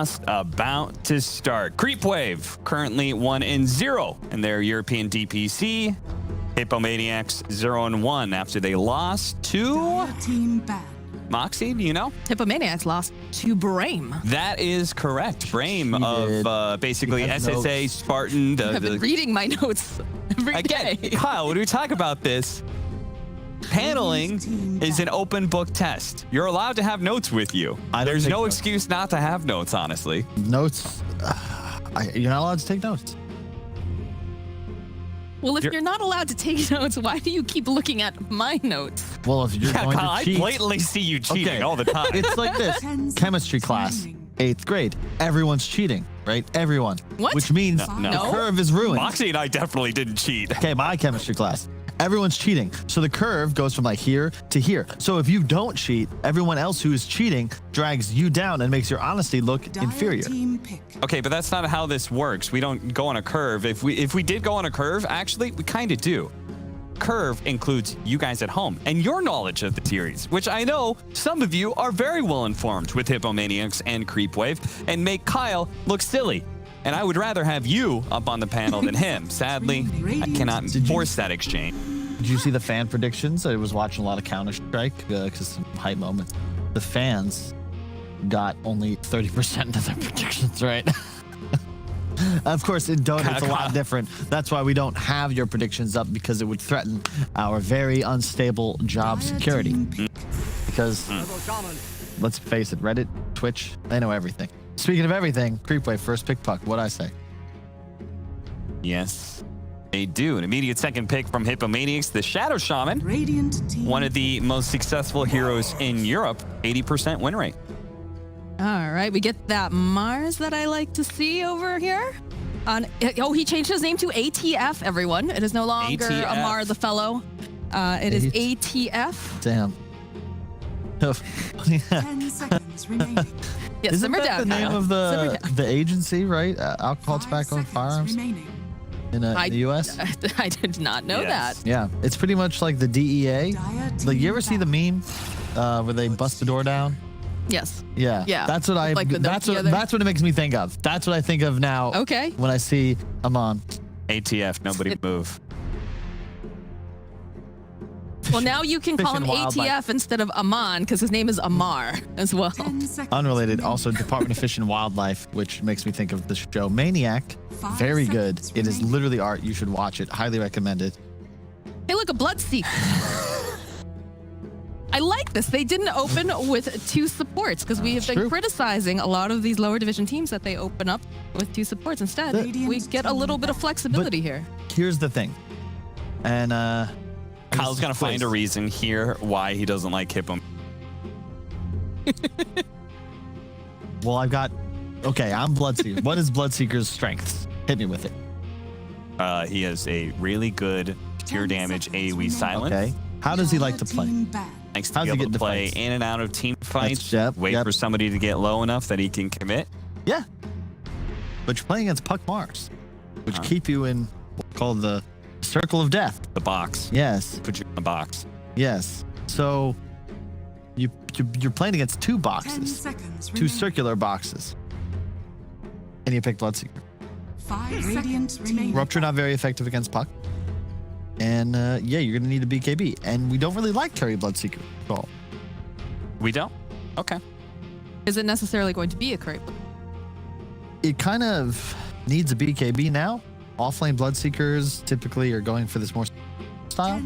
just about to start. Creepwave currently 1-0 in their European DPC. Hippomaniacs 0-1 after they lost to Moxie, do you know? Hippomaniacs lost to Brame. That is correct. Brame of basically SSA, notes. Spartan. I've been reading my notes every day. Kyle, when we talk about this, paneling is an open book test. You're allowed to have notes with you. There's no excuse not to have notes, honestly. Notes? You're not allowed to take notes. Well, if you're not allowed to take notes, why do you keep looking at my notes? Well, if you're going Kyle, to cheat... I blatantly see you cheating all the time. It's like this. Chemistry class, 8th grade. Everyone's cheating, right? Everyone. What? Which means the curve is ruined. Moxie and I definitely didn't cheat. Okay, my chemistry class. Everyone's cheating. So the curve goes from like here to here. So if you don't cheat, everyone else who is cheating drags you down and makes your honesty look inferior. Okay, but that's not how this works. We don't go on a curve. If we did go on a curve, actually, we kind of do. Curve includes you guys at home and your knowledge of the series, which I know some of you are very well informed with Hippomaniacs and Creepwave and make Kyle look silly. And I would rather have you up on the panel than him. Sadly, I cannot force that exchange. Did you see the fan predictions? I was watching a lot of Counter-Strike because some hype moments. The fans got only 30% of their predictions right. Of course, in Dota, it's a lot different. That's why we don't have your predictions up, because it would threaten our very unstable job security. Because, let's face it, Reddit, Twitch, they know everything. Speaking of everything, Creepwave, first pick puck. What'd I say? Yes, they do. An immediate second pick from Hippomaniacs, the Shadow Shaman. One of the most successful heroes in Europe, 80% win rate. All right, we get that Mars that I like to see over here. Oh, he changed his name to ATF, everyone. It is no longer ATF. Amar the Fellow. It is ATF. Damn. 10 seconds remaining. Yes, Isn't simmer that down, the name Kyle. of the agency, right? Alcohol, tobacco, and firearms in the U.S.? I did not know that. Yeah, it's pretty much like the DEA. Like, you ever see the meme where they bust the door down? Yes. Yeah. Yeah. That's what that's what it makes me think of. That's what I think of now. Okay. When I see Amon. ATF, nobody move. Well, now you can call him ATF instead of Aman, because his name is Amar as well. Unrelated, also Department of Fish and Wildlife, which makes me think of the show Maniac. Very good. It is literally art. You should watch it. Highly recommend it. Hey, look, a Bloodseeker. I like this. They didn't open with 2 supports, because we have been criticizing a lot of these lower division teams that they open up with 2 supports. Instead, we get a little bit of flexibility here. Here's the thing. And Kyle's gonna find a reason here why he doesn't like Hippom. Well, I've got... Okay, I'm Bloodseeker. What is Bloodseeker's strengths? Hit me with it. He has a really good pure damage AoE silence. Okay. How does he like to play? Likes to be able to play in and out of team fights. Wait for somebody to get low enough that he can commit. Yeah. But you're playing against Puck Mars, which keep you in what's called the circle of death. The box. Yes. Put you in the box. Yes. So you're playing against 2 boxes, 2 circular boxes, and you pick Bloodseeker. 5 seconds remaining. Rupture not very effective against Puck, and yeah, you're gonna need a BKB, and we don't really like carry Bloodseeker at all. We don't? Okay. Is it necessarily going to be a creep? It kind of needs a BKB now. Offlane Bloodseekers typically are going for this more style.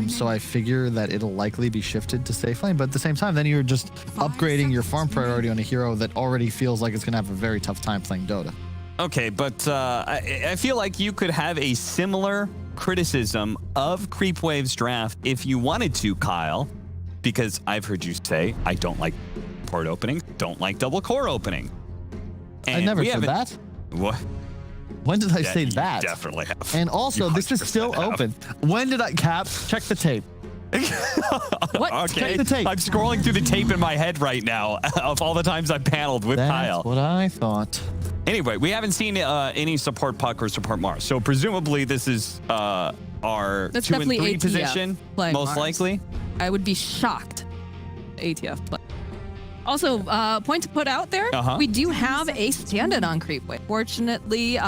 So I figure that it'll likely be shifted to safe lane, but at the same time, then you're just upgrading your farm priority on a hero that already feels like it's going to have a very tough time playing Dota. Okay, but I feel like you could have a similar criticism of Creepwave's draft if you wanted to, Kyle, because I've heard you say, I don't like port opening, don't like double core opening. And I never said that. What? When did I say that? Definitely have. And also, this is still open. When did I cap? Check the tape. What? Okay. Check the tape. I'm scrolling through the tape in my head right now of all the times I've paneled with Kyle. That's what I thought. Anyway, we haven't seen any support Puck or support Mars, so presumably this is our That's 2 and 3 definitely ATF position, playing most Mars. likely. I would be shocked. ATF play. Also, point to put out there, we do have a stand-in on Creepwave. Fortunately,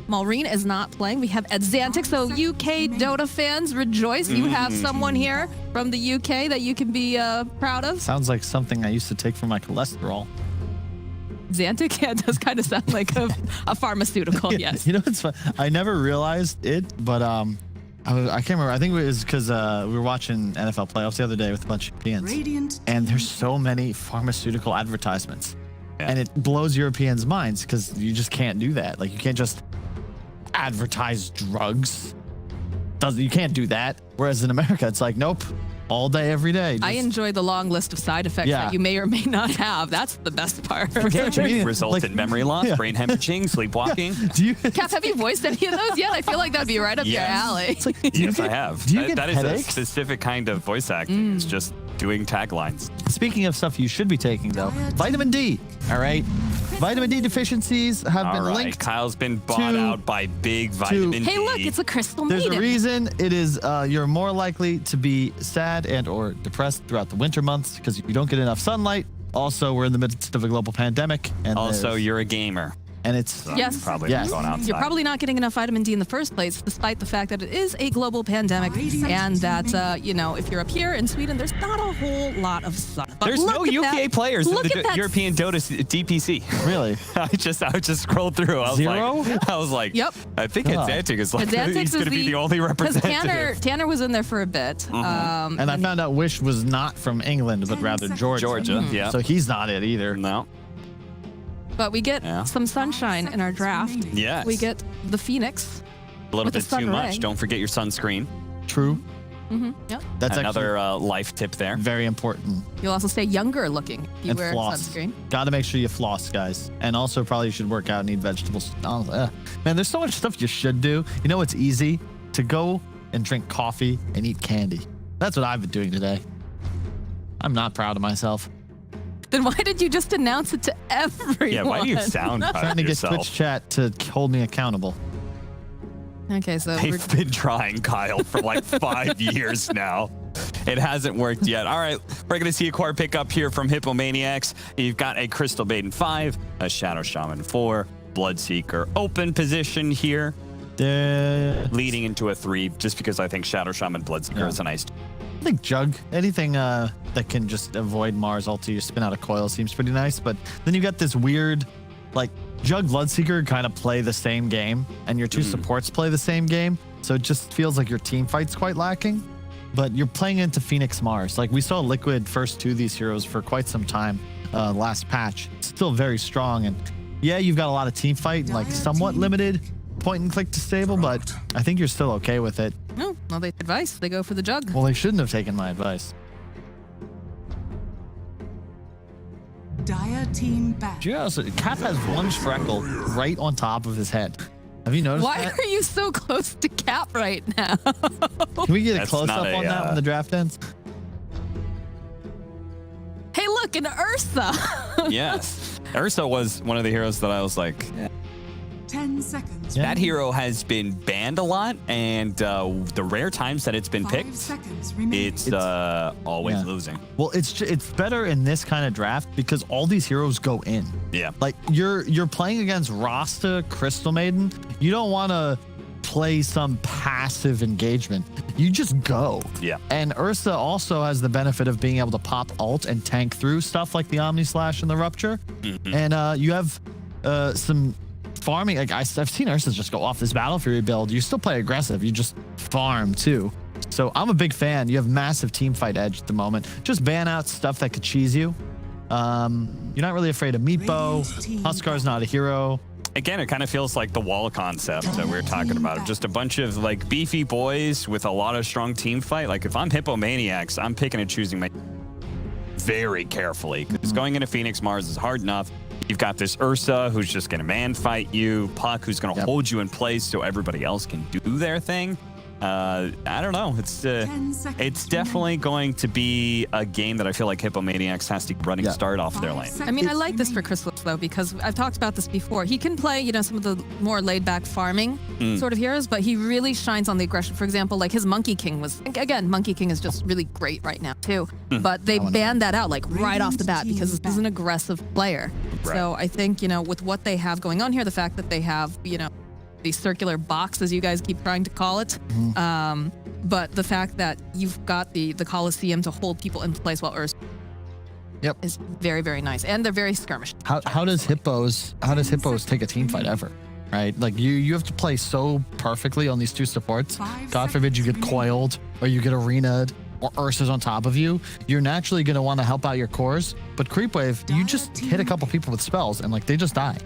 Maureen is not playing. We have Edzantic, so UK Dota fans, rejoice. You have someone here from the UK that you can be proud of. Sounds like something I used to take for my cholesterol. Xantic, yeah, it does kind of sound like a pharmaceutical, yes. You know what's fun? I never realized it, but I can't remember. I think it was because we were watching NFL playoffs the other day with a bunch of Europeans, and there's so many pharmaceutical advertisements, and it blows Europeans' minds because you just can't do that. Like, you can't just advertise drugs. You can't do that. Whereas in America, it's like, nope, all day, every day. I enjoy the long list of side effects that you may or may not have. That's the best part. Result in memory loss, brain hemorrhaging, sleepwalking. Cap, have you voiced any of those yet? I feel like that'd be right up your alley. Like, yes, I have. Do you get that headaches? is a specific kind of voice acting. It's just doing taglines. Speaking of stuff you should be taking, though, vitamin D. All right. Vitamin D deficiencies have been linked. Kyle's been bought out by big vitamin D. Hey, look, it's a crystal There's maiden. a reason. It is you're more likely to be sad and or depressed throughout the winter months because you don't get enough sunlight. Also, we're in the midst of a global pandemic. And also, you're a gamer. And it's So you're probably not going outside. You're probably not getting enough vitamin D in the first place, despite the fact that it is a global pandemic and that, you know, if you're up here in Sweden, there's not a whole lot of sun. But There's no UK players in the European Dota DPC. Really? I just scrolled through. I was Zero? I was like, Yep. I think Edzantic is like, he's going to be the only representative. Because Tanner was in there for a bit. And I found out Wish was not from England, but rather Georgia. Georgia, yeah. So he's not it either. No. But we get some sunshine in our draft. Yes. We get the Phoenix. A little with bit the sun too much. ray. Don't forget your sunscreen. True. Yep. That's another life tip there. very important. You'll also stay younger looking if you And wear floss. sunscreen. Got to make sure you floss, guys. And also probably should work out and eat vegetables. Man, there's so much stuff you should do. You know what's easy? To go and drink coffee and eat candy. That's what I've been doing today. I'm not proud of myself. Then why did you just announce it to everyone? Yeah, why do you sound proud Trying of to get yourself? Twitch chat to hold me accountable. Okay, so we're They've been trying, Kyle, for like 5 years now. It hasn't worked yet. All right, we're going to see a core pickup here from Hippomaniacs. You've got a Crystal Maiden 5, a Shadow Shaman 4, Bloodseeker open position here, leading into a 3, just because I think Shadow Shaman Bloodseeker is a nice. I think Jug, anything that can just avoid Mars ulti or spin out a coil seems pretty nice. But then you got this weird, like, Jug Bloodseeker kind of play the same game, and your two supports play the same game. So it just feels like your team fight's quite lacking. But you're playing into Phoenix Mars. Like, we saw Liquid first to these heroes for quite some time last patch. It's still very strong. And yeah, you've got a lot of team fight, like somewhat limited point and click to stable, but I think you're still okay with it. no, well, they advice. They go for the jug. Well, they shouldn't have taken my advice. Dire team back. Cap has one freckle right on top of his head. Have you noticed Why that? are you so close to Cap right now? Can we get a That's close not up on that when the draft ends? Hey, look, an Ursa. Yes. Ursa was one of the heroes that I was like, 10 seconds. that hero has been banned a lot, and the rare times that it's been 5 picked, seconds remaining. it's always losing. Well, it's better in this kind of draft because all these heroes go in. Yeah. Like you're playing against Rasta, Crystal Maiden. You don't want to play some passive engagement. You just go. Yeah. And Ursa also has the benefit of being able to pop ult and tank through stuff like the Omni Slash and the Rupture. And you have some farming. Like I've seen Ursa just go off this Battle Fury build. You still play aggressive. You just farm too. So I'm a big fan. You have massive team fight edge at the moment. Just ban out stuff that could cheese you. You're not really afraid of Meatbow. Huskar's not a hero. Again, it kind of feels like the wall concept that we were talking about. Just a bunch of like beefy boys with a lot of strong team fight. Like if I'm Hippomaniacs, I'm picking and choosing my very carefully because going into Phoenix Mars is hard enough. You've got this Ursa who's just going to man fight you, Puck who's going to hold you in place so everybody else can do their thing. I don't know. 10 seconds It's definitely going to be a game that I feel like Hippomaniacs has to running start off their lane. I mean, I like this for Chrysalis, though, because I've talked about this before. He can play, you know, some of the more laid-back farming sort of heroes, but he really shines on the aggression. For example, like his Monkey King was, again, Monkey King is just really great right now, too. But they banned that out, like, right off the bat, because this is an aggressive player. Right. So I think, you know, with what they have going on here, the fact that they have, you know, the circular box, as you guys keep trying to call it, but the fact that you've got the Coliseum to hold people in place while Ursa is very, very nice, and they're very skirmish. How does Hippos take a team fight ever? Right, like you have to play so perfectly on these two supports. God forbid you get coiled or you get arenaed or Ursa's on top of you. You're naturally going to want to help out your cores, but Creepwave, you just hit a couple people with spells and like they just die.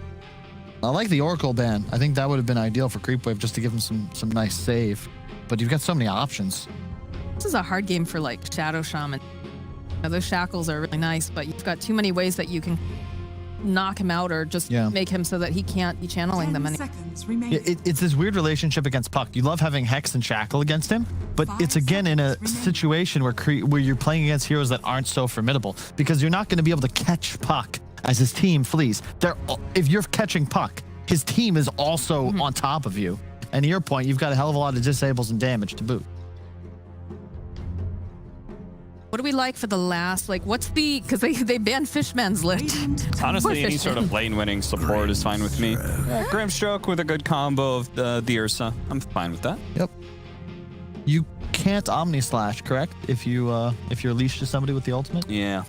I like the Oracle ban. I think that would have been ideal for Creepwave just to give him some nice save. But you've got so many options. This is a hard game for like Shadow Shaman. You know, those shackles are really nice, but you've got too many ways that you can knock him out or just make him so that he can't be channeling them anymore. It's this weird relationship against Puck. You love having Hex and Shackle against him, but it's again in a situation where you're playing against heroes that aren't so formidable because you're not going to be able to catch Puck as his team flees. If you're catching Puck, his team is also on top of you. And to your point, you've got a hell of a lot of disables and damage to boot. What do we like for the last, like, what's the, because they banned Fishman's Lit. Honestly, any sort of lane winning support is fine with me. Grimstroke with a good combo of the Ursa. I'm fine with that. Yep. You can't Omni Slash, correct? If you're leashed to somebody with the ultimate? Yeah.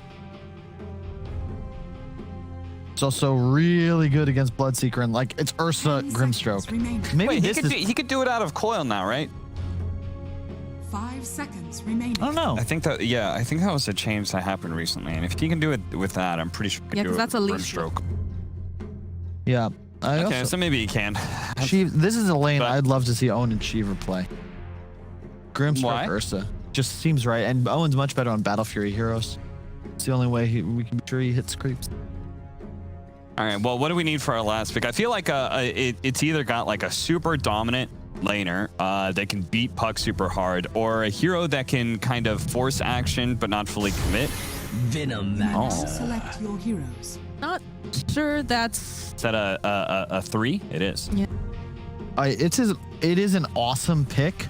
It's also really good against Bloodseeker and like it's Ursa Grimstroke. Maybe Wait, he could do it out of coil now, right? 5 seconds remaining. I don't know. I think that was a change that happened recently, and if he can do it with that, I'm pretty sure he can do it that's with a leash. Grimstroke. Yeah. Okay, so maybe he can. This is a lane I'd love to see Owen and Shiva play. Grimstroke Ursa just seems right, and Owen's much better on Battle Fury heroes. It's the only way we can be sure he hits creeps. All right, well, what do we need for our last pick? I feel like it's either got like a super dominant laner that can beat Puck super hard, or a hero that can kind of force action but not fully commit. Select your heroes. Not sure that's... Is that a 3? It is. Yeah. It is an awesome pick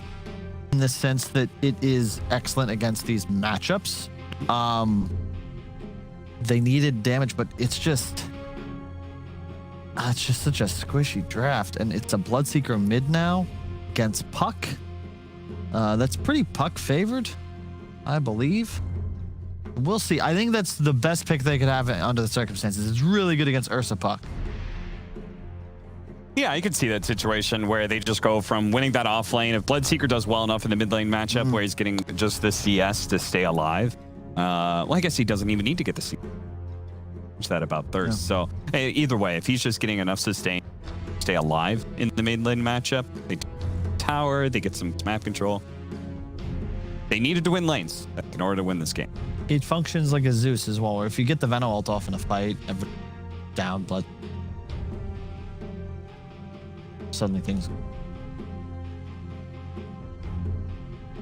in the sense that it is excellent against these matchups. They needed damage, but it's just such a squishy draft, and it's a Bloodseeker mid now against Puck. That's pretty Puck favored, I believe. We'll see. I think that's the best pick they could have under the circumstances. It's really good against Ursa Puck. Yeah, you could see that situation where they just go from winning that off lane. If Bloodseeker does well enough in the mid lane matchup where he's getting just the CS to stay alive, well, I guess he doesn't even need to get the CS. That about Thirst. So hey, either way, if he's just getting enough sustain to stay alive in the mid lane matchup, they tower, they get some map control. They needed to win lanes in order to win this game. It functions like a Zeus as well, where if you get the Venom ult off in a fight, down blood, suddenly things.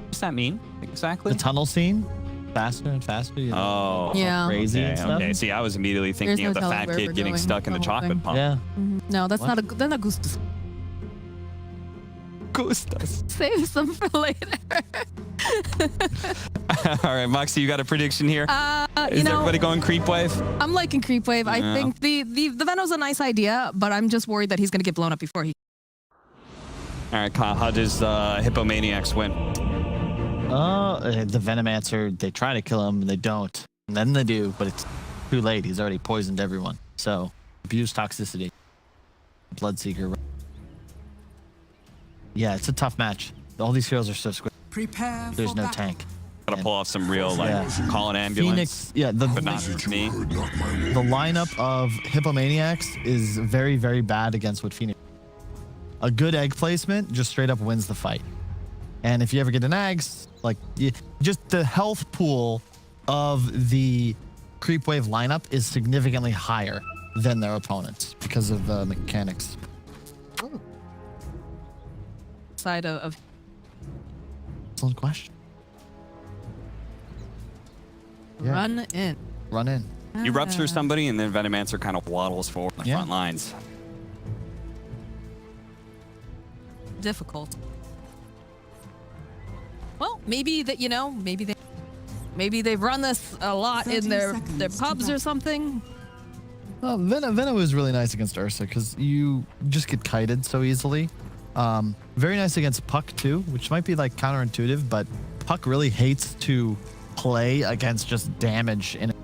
What's that mean exactly? The tunnel scene. Faster and faster. You know, yeah. Crazy and stuff. Okay. See, I was immediately thinking of the fat kid getting stuck in the chocolate pump. Yeah. No, that's not Gustus. Gustus. Save some for later. All right, Moxie, you got a prediction here? Is you know, everybody going Creepwave? I'm liking Creepwave. I think the Venom's a nice idea, but I'm just worried that he's going to get blown up before he... All right, Kyle, how does Hippomaniacs win? The Venomancer, they try to kill him, and they don't. And then they do, but it's too late. He's already poisoned everyone. So, abuse toxicity. Bloodseeker. Yeah, it's a tough match. All these heroes are so squishy. Prepare There's for no battle. tank. Gotta pull off some real, call an ambulance. Phoenix, but not me. The lineup of Hippomaniacs is very, very bad against what Phoenix. A good egg placement just straight up wins the fight. And if you ever get an Ags, just the health pool of the Creepwave lineup is significantly higher than their opponents because of the mechanics. Side of Excellent question. Yeah. Run in. Run in. You rupture somebody, and then Venomancer kind of waddles forward the front lines. Difficult. Well, maybe that, you know, maybe they've run this a lot in their pubs or something. Well, Venom is really nice against Ursa because you just get kited so easily. Very nice against Puck too, which might be like counterintuitive, but Puck really hates to play against just damage in it.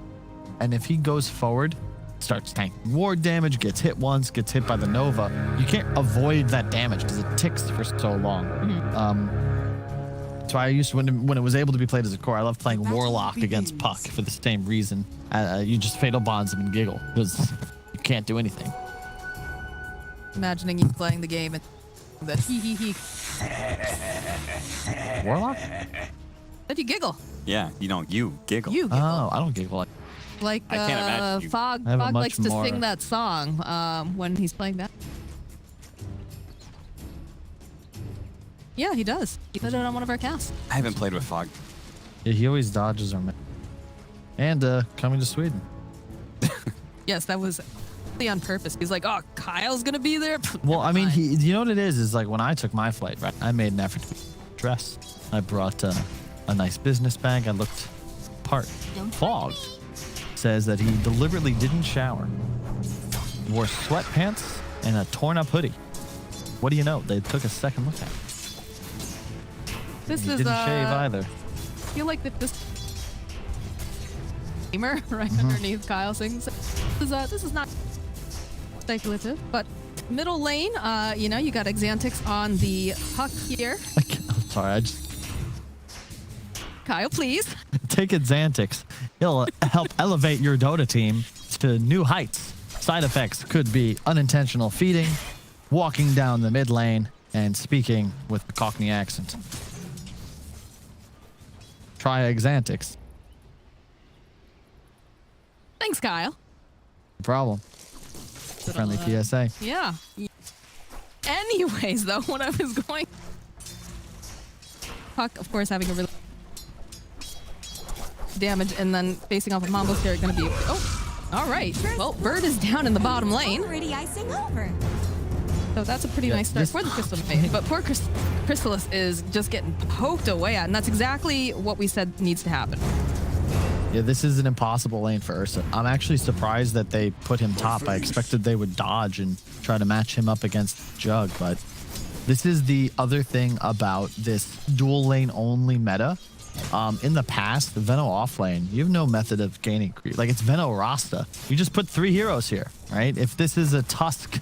And if he goes forward, starts tanking ward damage, gets hit once, gets hit by the Nova, you can't avoid that damage because it ticks for so long. So I used to, when it was able to be played as a core, I love playing Warlock against Puck for the same reason. You just Fatal Bonds him and giggle because you can't do anything. Imagining you playing the game and the hee. Warlock? Then you giggle. Yeah, you giggle. You giggle. Oh, I don't giggle. Like I can't imagine you. Fog likes to sing that song when he's playing that. Yeah, he does. He put it on one of our casts. I haven't played with Fog. Yeah, he always dodges our man. And coming to Sweden. Yes, that was on purpose. He's like, oh, Kyle's gonna be there. Well, I mean, you know what it is like when I took my flight, right? I made an effort to dress. I brought a nice business bag. I looked part. Fog says that he deliberately didn't shower, wore sweatpants and a torn up hoodie. What do you know? They took a second look at it. This he is didn't shave either. I feel like that this gamer right underneath Kyle sings. This is not speculative, but middle lane, you know, you got Exantix on the Puck here. I'm sorry, Kyle, please. Take Exantix. He'll help elevate your Dota team to new heights. Side effects could be unintentional feeding, walking down the mid lane, and speaking with a Cockney accent. Try Exantix. Thanks, Kyle. No problem. Friendly PSA. Yeah. Anyways, though, what I was going... Puck, of course, having a really... damage, and then facing off with Mambo's here going to be... Oh, all right. Well, Bird is down in the bottom lane. Already icing over. So that's a pretty nice start for the Crystal Maiden. But poor Chrysalis is just getting poked away at, and that's exactly what we said needs to happen. Yeah, this is an impossible lane for Ursa. I'm actually surprised that they put him top. I expected they would dodge and try to match him up against Jug, but this is the other thing about this dual lane only meta. In the past, Veno off lane, you have no method of gaining creep. Like, it's Veno Rasta. You just put 3 heroes here, right? If this is a Tusk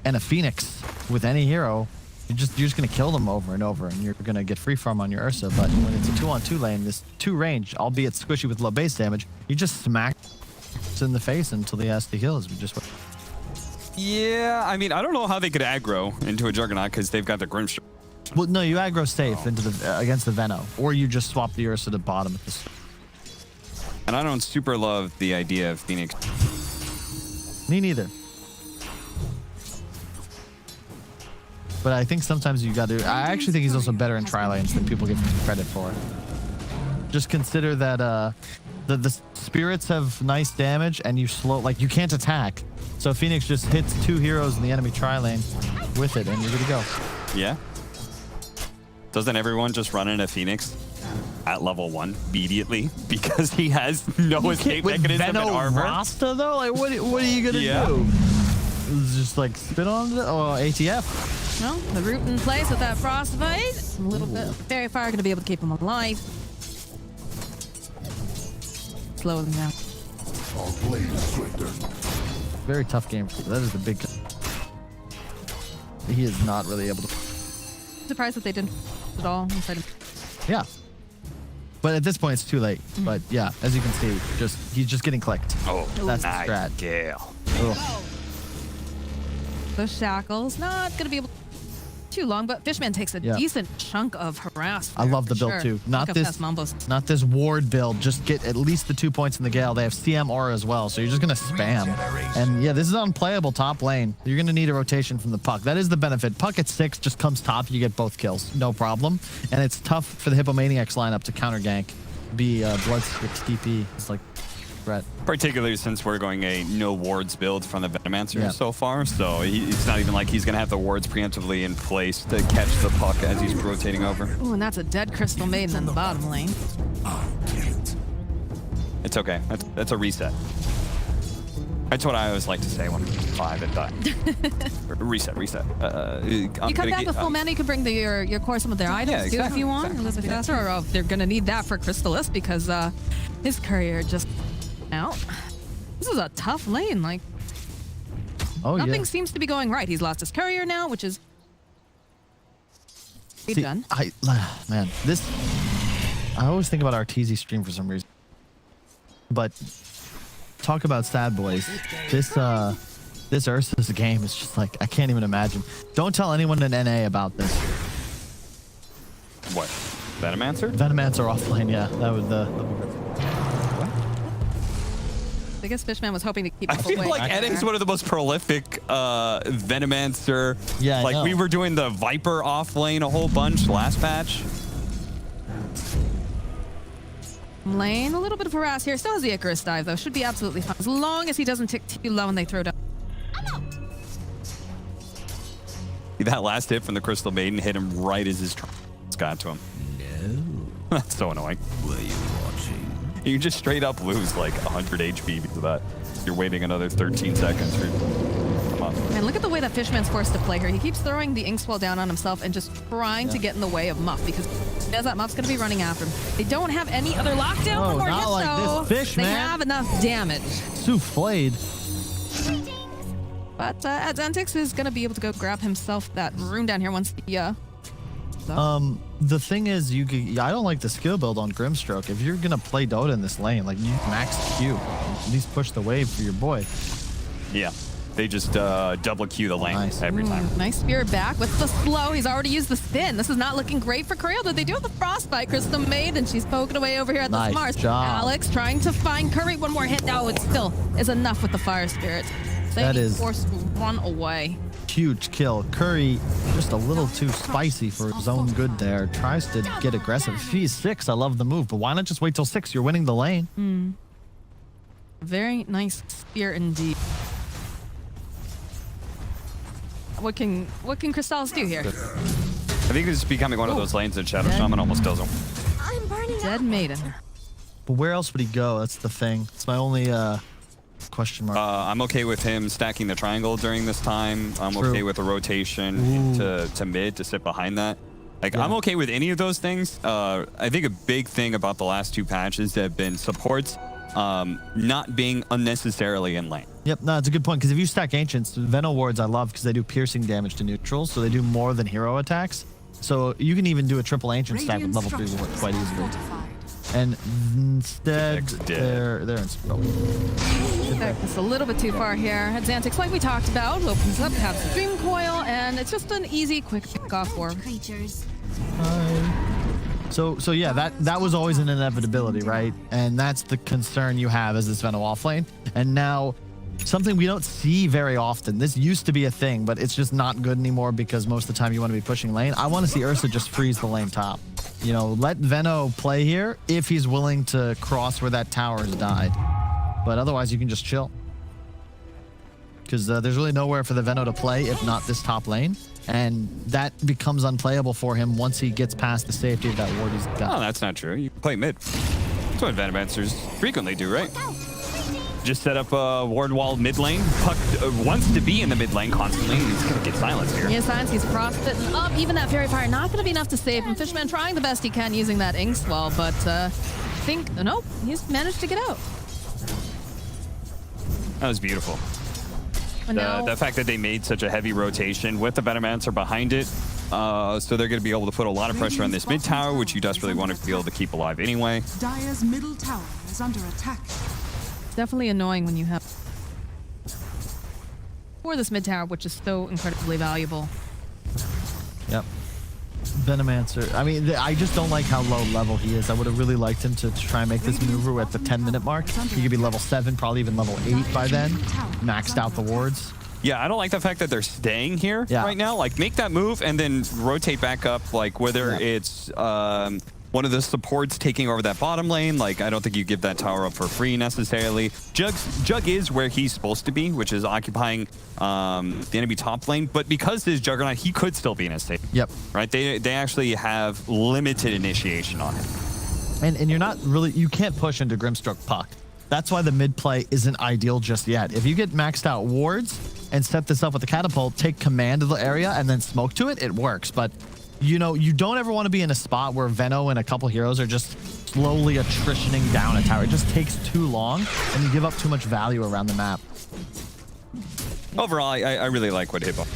and a Phoenix with any hero, you're just gonna kill them over and over, and you're gonna get free farm on your Ursa. But when it's a 2-on-2 lane, this 2 range, albeit squishy with low base damage, you just smack in the face until he has to heal. Yeah, I mean, I don't know how they could aggro into a Juggernaut because they've got the Grimstone. Well, no, you aggro safe into the against the Veno, or you just swap the Ursa to bottom at this. And I don't super love the idea of Phoenix. Me neither. But I think sometimes you got to... I actually think he's also better in tri-lanes than people give him credit for. Just consider that the spirits have nice damage, and you slow... Like, you can't attack. So Phoenix just hits 2 heroes in the enemy tri-lane with it, and you're good to go. Yeah. Doesn't everyone just run into Phoenix at level 1 immediately because he has no escape mechanism and armor? Rasta, though? Like, what are you going to do? Just, like, spit on it? Oh, ATF. Well, the root in place with that frostbite. A little bit. Fairy Fire going to be able to keep him alive. Slow them down. Very tough game. That is the big... He is not really able to... Surprised that they didn't at all inside him. Yeah. But at this point, it's too late. But yeah, as you can see, he's just getting clicked. Oh, that's the strat. Gale. The shackles not going to be able too long, but Fishman takes a decent chunk of harass. I love the build too. Not this ward build. Just get at least the 2 points in the Gale. They have CM aura as well, so you're just gonna spam. And yeah, this is unplayable top lane. You're gonna need a rotation from the Puck. That is the benefit. Puck at 6 just comes top. You get both kills, no problem. And it's tough for the Hippomaniacs lineup to counter gank. Be Bloodstrix DP. It's like threat. Particularly since we're going a no wards build from the Venomancer so far, so it's not even like he's going to have the wards preemptively in place to catch the Puck as he's rotating over. Ooh, and that's a dead Crystal Maiden in the bottom lane. It's okay. That's a reset. That's what I always like to say when I'm 5 and die. Reset. You come back with full mana, you can bring your core some of their items too if you want. A little bit faster, or they're going to need that for Crystallis because his courier just out. This is a tough lane. Like, nothing seems to be going right. He's lost his courier now, which is done. Man, this. I always think about our TZ stream for some reason. But talk about sad boys. This Ursa's game is just like, I can't even imagine. Don't tell anyone in NA about this. What? Venomancer? Venomancer offlane, yeah. That was the. I guess Fishman was hoping to keep I feel like NA is one of the most prolific Venomancer. Yeah, like we were doing the Viper offlane a whole bunch last patch. Lane, a little bit of harass here. Still has the Icarus dive, though. Should be absolutely fine. As long as he doesn't tick too low and they throw down. That last hit from the Crystal Maiden hit him right as his got to him. No. That's so annoying. Were you watching? You just straight up lose like 100 HP because of that. You're waiting another 13 seconds for... Come on. And look at the way that Fishman's forced to play here. He keeps throwing the Inkswell down on himself and just trying to get in the way of Muff because he knows that Muff's going to be running after him. They don't have any other lockdown for more hits, like this fish, they man. have enough damage. Souffled. But Adzantix is going to be able to go grab himself that rune down here once the... The thing is, I don't like the skill build on Grimstroke. If you're gonna play Dota in this lane, like you max Q, at least push the wave for your boy. Yeah, they just double Q the lane every time. Nice Spirit back with the slow. He's already used the spin. This is not looking great for Creole. They do have the Frostbite. Crystal Maiden, she's poking away over here at the Mars. Alex trying to find Curry. One more hit. No, it still is enough with the Fire Spirit. That is forced to run away. Huge kill. Curry just a little too spicy for his own good there. Tries to get aggressive. If he's 6, I love the move, but why not just wait till 6? You're winning the lane. Very nice spear indeed. What can Crystallis do here? I think this is becoming one of those lanes that Shadow Shaman almost doesn't. I'm burning Dead Maiden. But where else would he go? That's the thing. It's my only question mark. I'm okay with him stacking the triangle during this time. I'm okay with a rotation to mid to sit behind that. Like, I'm okay with any of those things. I think a big thing about the last 2 patches have been supports not being unnecessarily in lane. Yep, no, it's a good point, because if you stack Ancients, Veno Wards I love because they do piercing damage to neutrals, so they do more than hero attacks. So you can even do a triple Ancient stack with level 3 wards quite easily. And instead, they're in smoke. It's a little bit too far here. Adzantix, like we talked about, opens up, has the Dream Coil, and it's just an easy, quick pick-off for him. So yeah, that was always an inevitability, right? And that's the concern you have as this Veno offlane. And now, something we don't see very often. This used to be a thing, but it's just not good anymore because most of the time you want to be pushing lane. I want to see Ursa just freeze the lane top. You know, let Veno play here if he's willing to cross where that tower has died. But otherwise, you can just chill. Because there's really nowhere for the Veno to play if not this top lane. And that becomes unplayable for him once he gets past the safety of that ward he's got. Oh, that's not true. You can play mid. That's what Venomancers frequently do, right? Just set up a ward wall mid lane. Puck wants to be in the mid lane constantly. He's going to get silenced here. He has silence. He's frostbitten up. Even that Fairy Fire not going to be enough to save him. Fishman trying the best he can using that Inkswell, but I think, nope, he's managed to get out. That was beautiful. The fact that they made such a heavy rotation with the Venomancer behind it, so they're going to be able to put a lot of pressure on this mid tower, which you desperately want to be able to keep alive anyway. Dire's middle tower is under attack. Definitely annoying when you have for this mid tower, which is so incredibly valuable. Yep. Venomancer. I mean, I just don't like how low level he is. I would have really liked him to try and make this maneuver at the 10-minute mark. He could be level 7, probably even level 8 by then. Maxed out the wards. Yeah, I don't like the fact that they're staying here right now. Like, make that move and then rotate back up, like, whether it's one of the supports taking over that bottom lane. Like, I don't think you give that tower up for free necessarily. Jug is where he's supposed to be, which is occupying the enemy top lane. But because this Juggernaut, he could still be in a state. Yep. Right? They actually have limited initiation on him. And you're not really, you can't push into Grimstroke Puck. That's why the mid play isn't ideal just yet. If you get maxed out wards and set this up with the catapult, take command of the area and then smoke to it, it works. But you know, you don't ever want to be in a spot where Veno and a couple heroes are just slowly attritioning down a tower. It just takes too long and you give up too much value around the map. Overall, I really like what Hippo.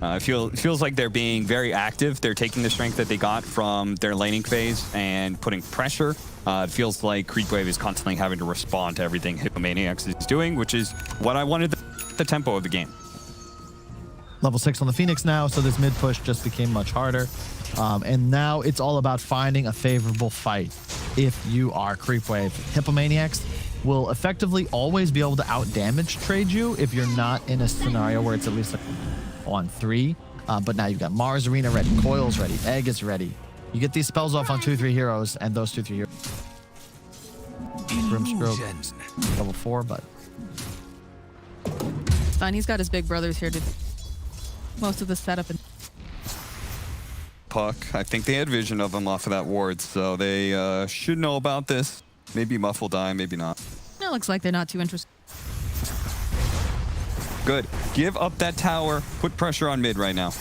It feels like they're being very active. They're taking the strength that they got from their laning phase and putting pressure. It feels like Creepwave is constantly having to respond to everything Hippomaniacs is doing, which is what I wanted the tempo of the game. Level 6 on the Phoenix now, so this mid push just became much harder. And now it's all about finding a favorable fight. If you are Creepwave, Hippomaniacs will effectively always be able to out-damage trade you if you're not in a scenario where it's at least like on 3. But now you've got Mars Arena ready, Coils ready, Egg is ready. You get these spells off on 2-3 heroes, and those 2-3 heroes. Grimstroke, level 4, but... Fine, he's got his big brothers here to most of the setup. And Puck, I think they had vision of him off of that ward, so they should know about this. Maybe Muff will die, maybe not. it looks like they're not too interested. Good. Give up that tower. Put pressure on mid right now.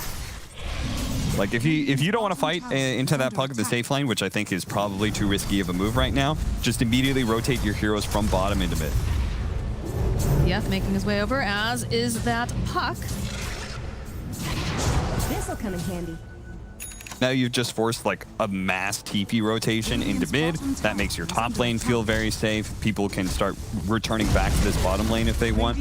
Like, if you don't want to fight into that Puck at the safe lane, which I think is probably too risky of a move right now, just immediately rotate your heroes from bottom into mid. Yeah, making his way over, as is that Puck. This'll come in handy. Now you've just forced like a mass TP rotation into mid. That makes your top lane feel very safe. People can start returning back to this bottom lane if they want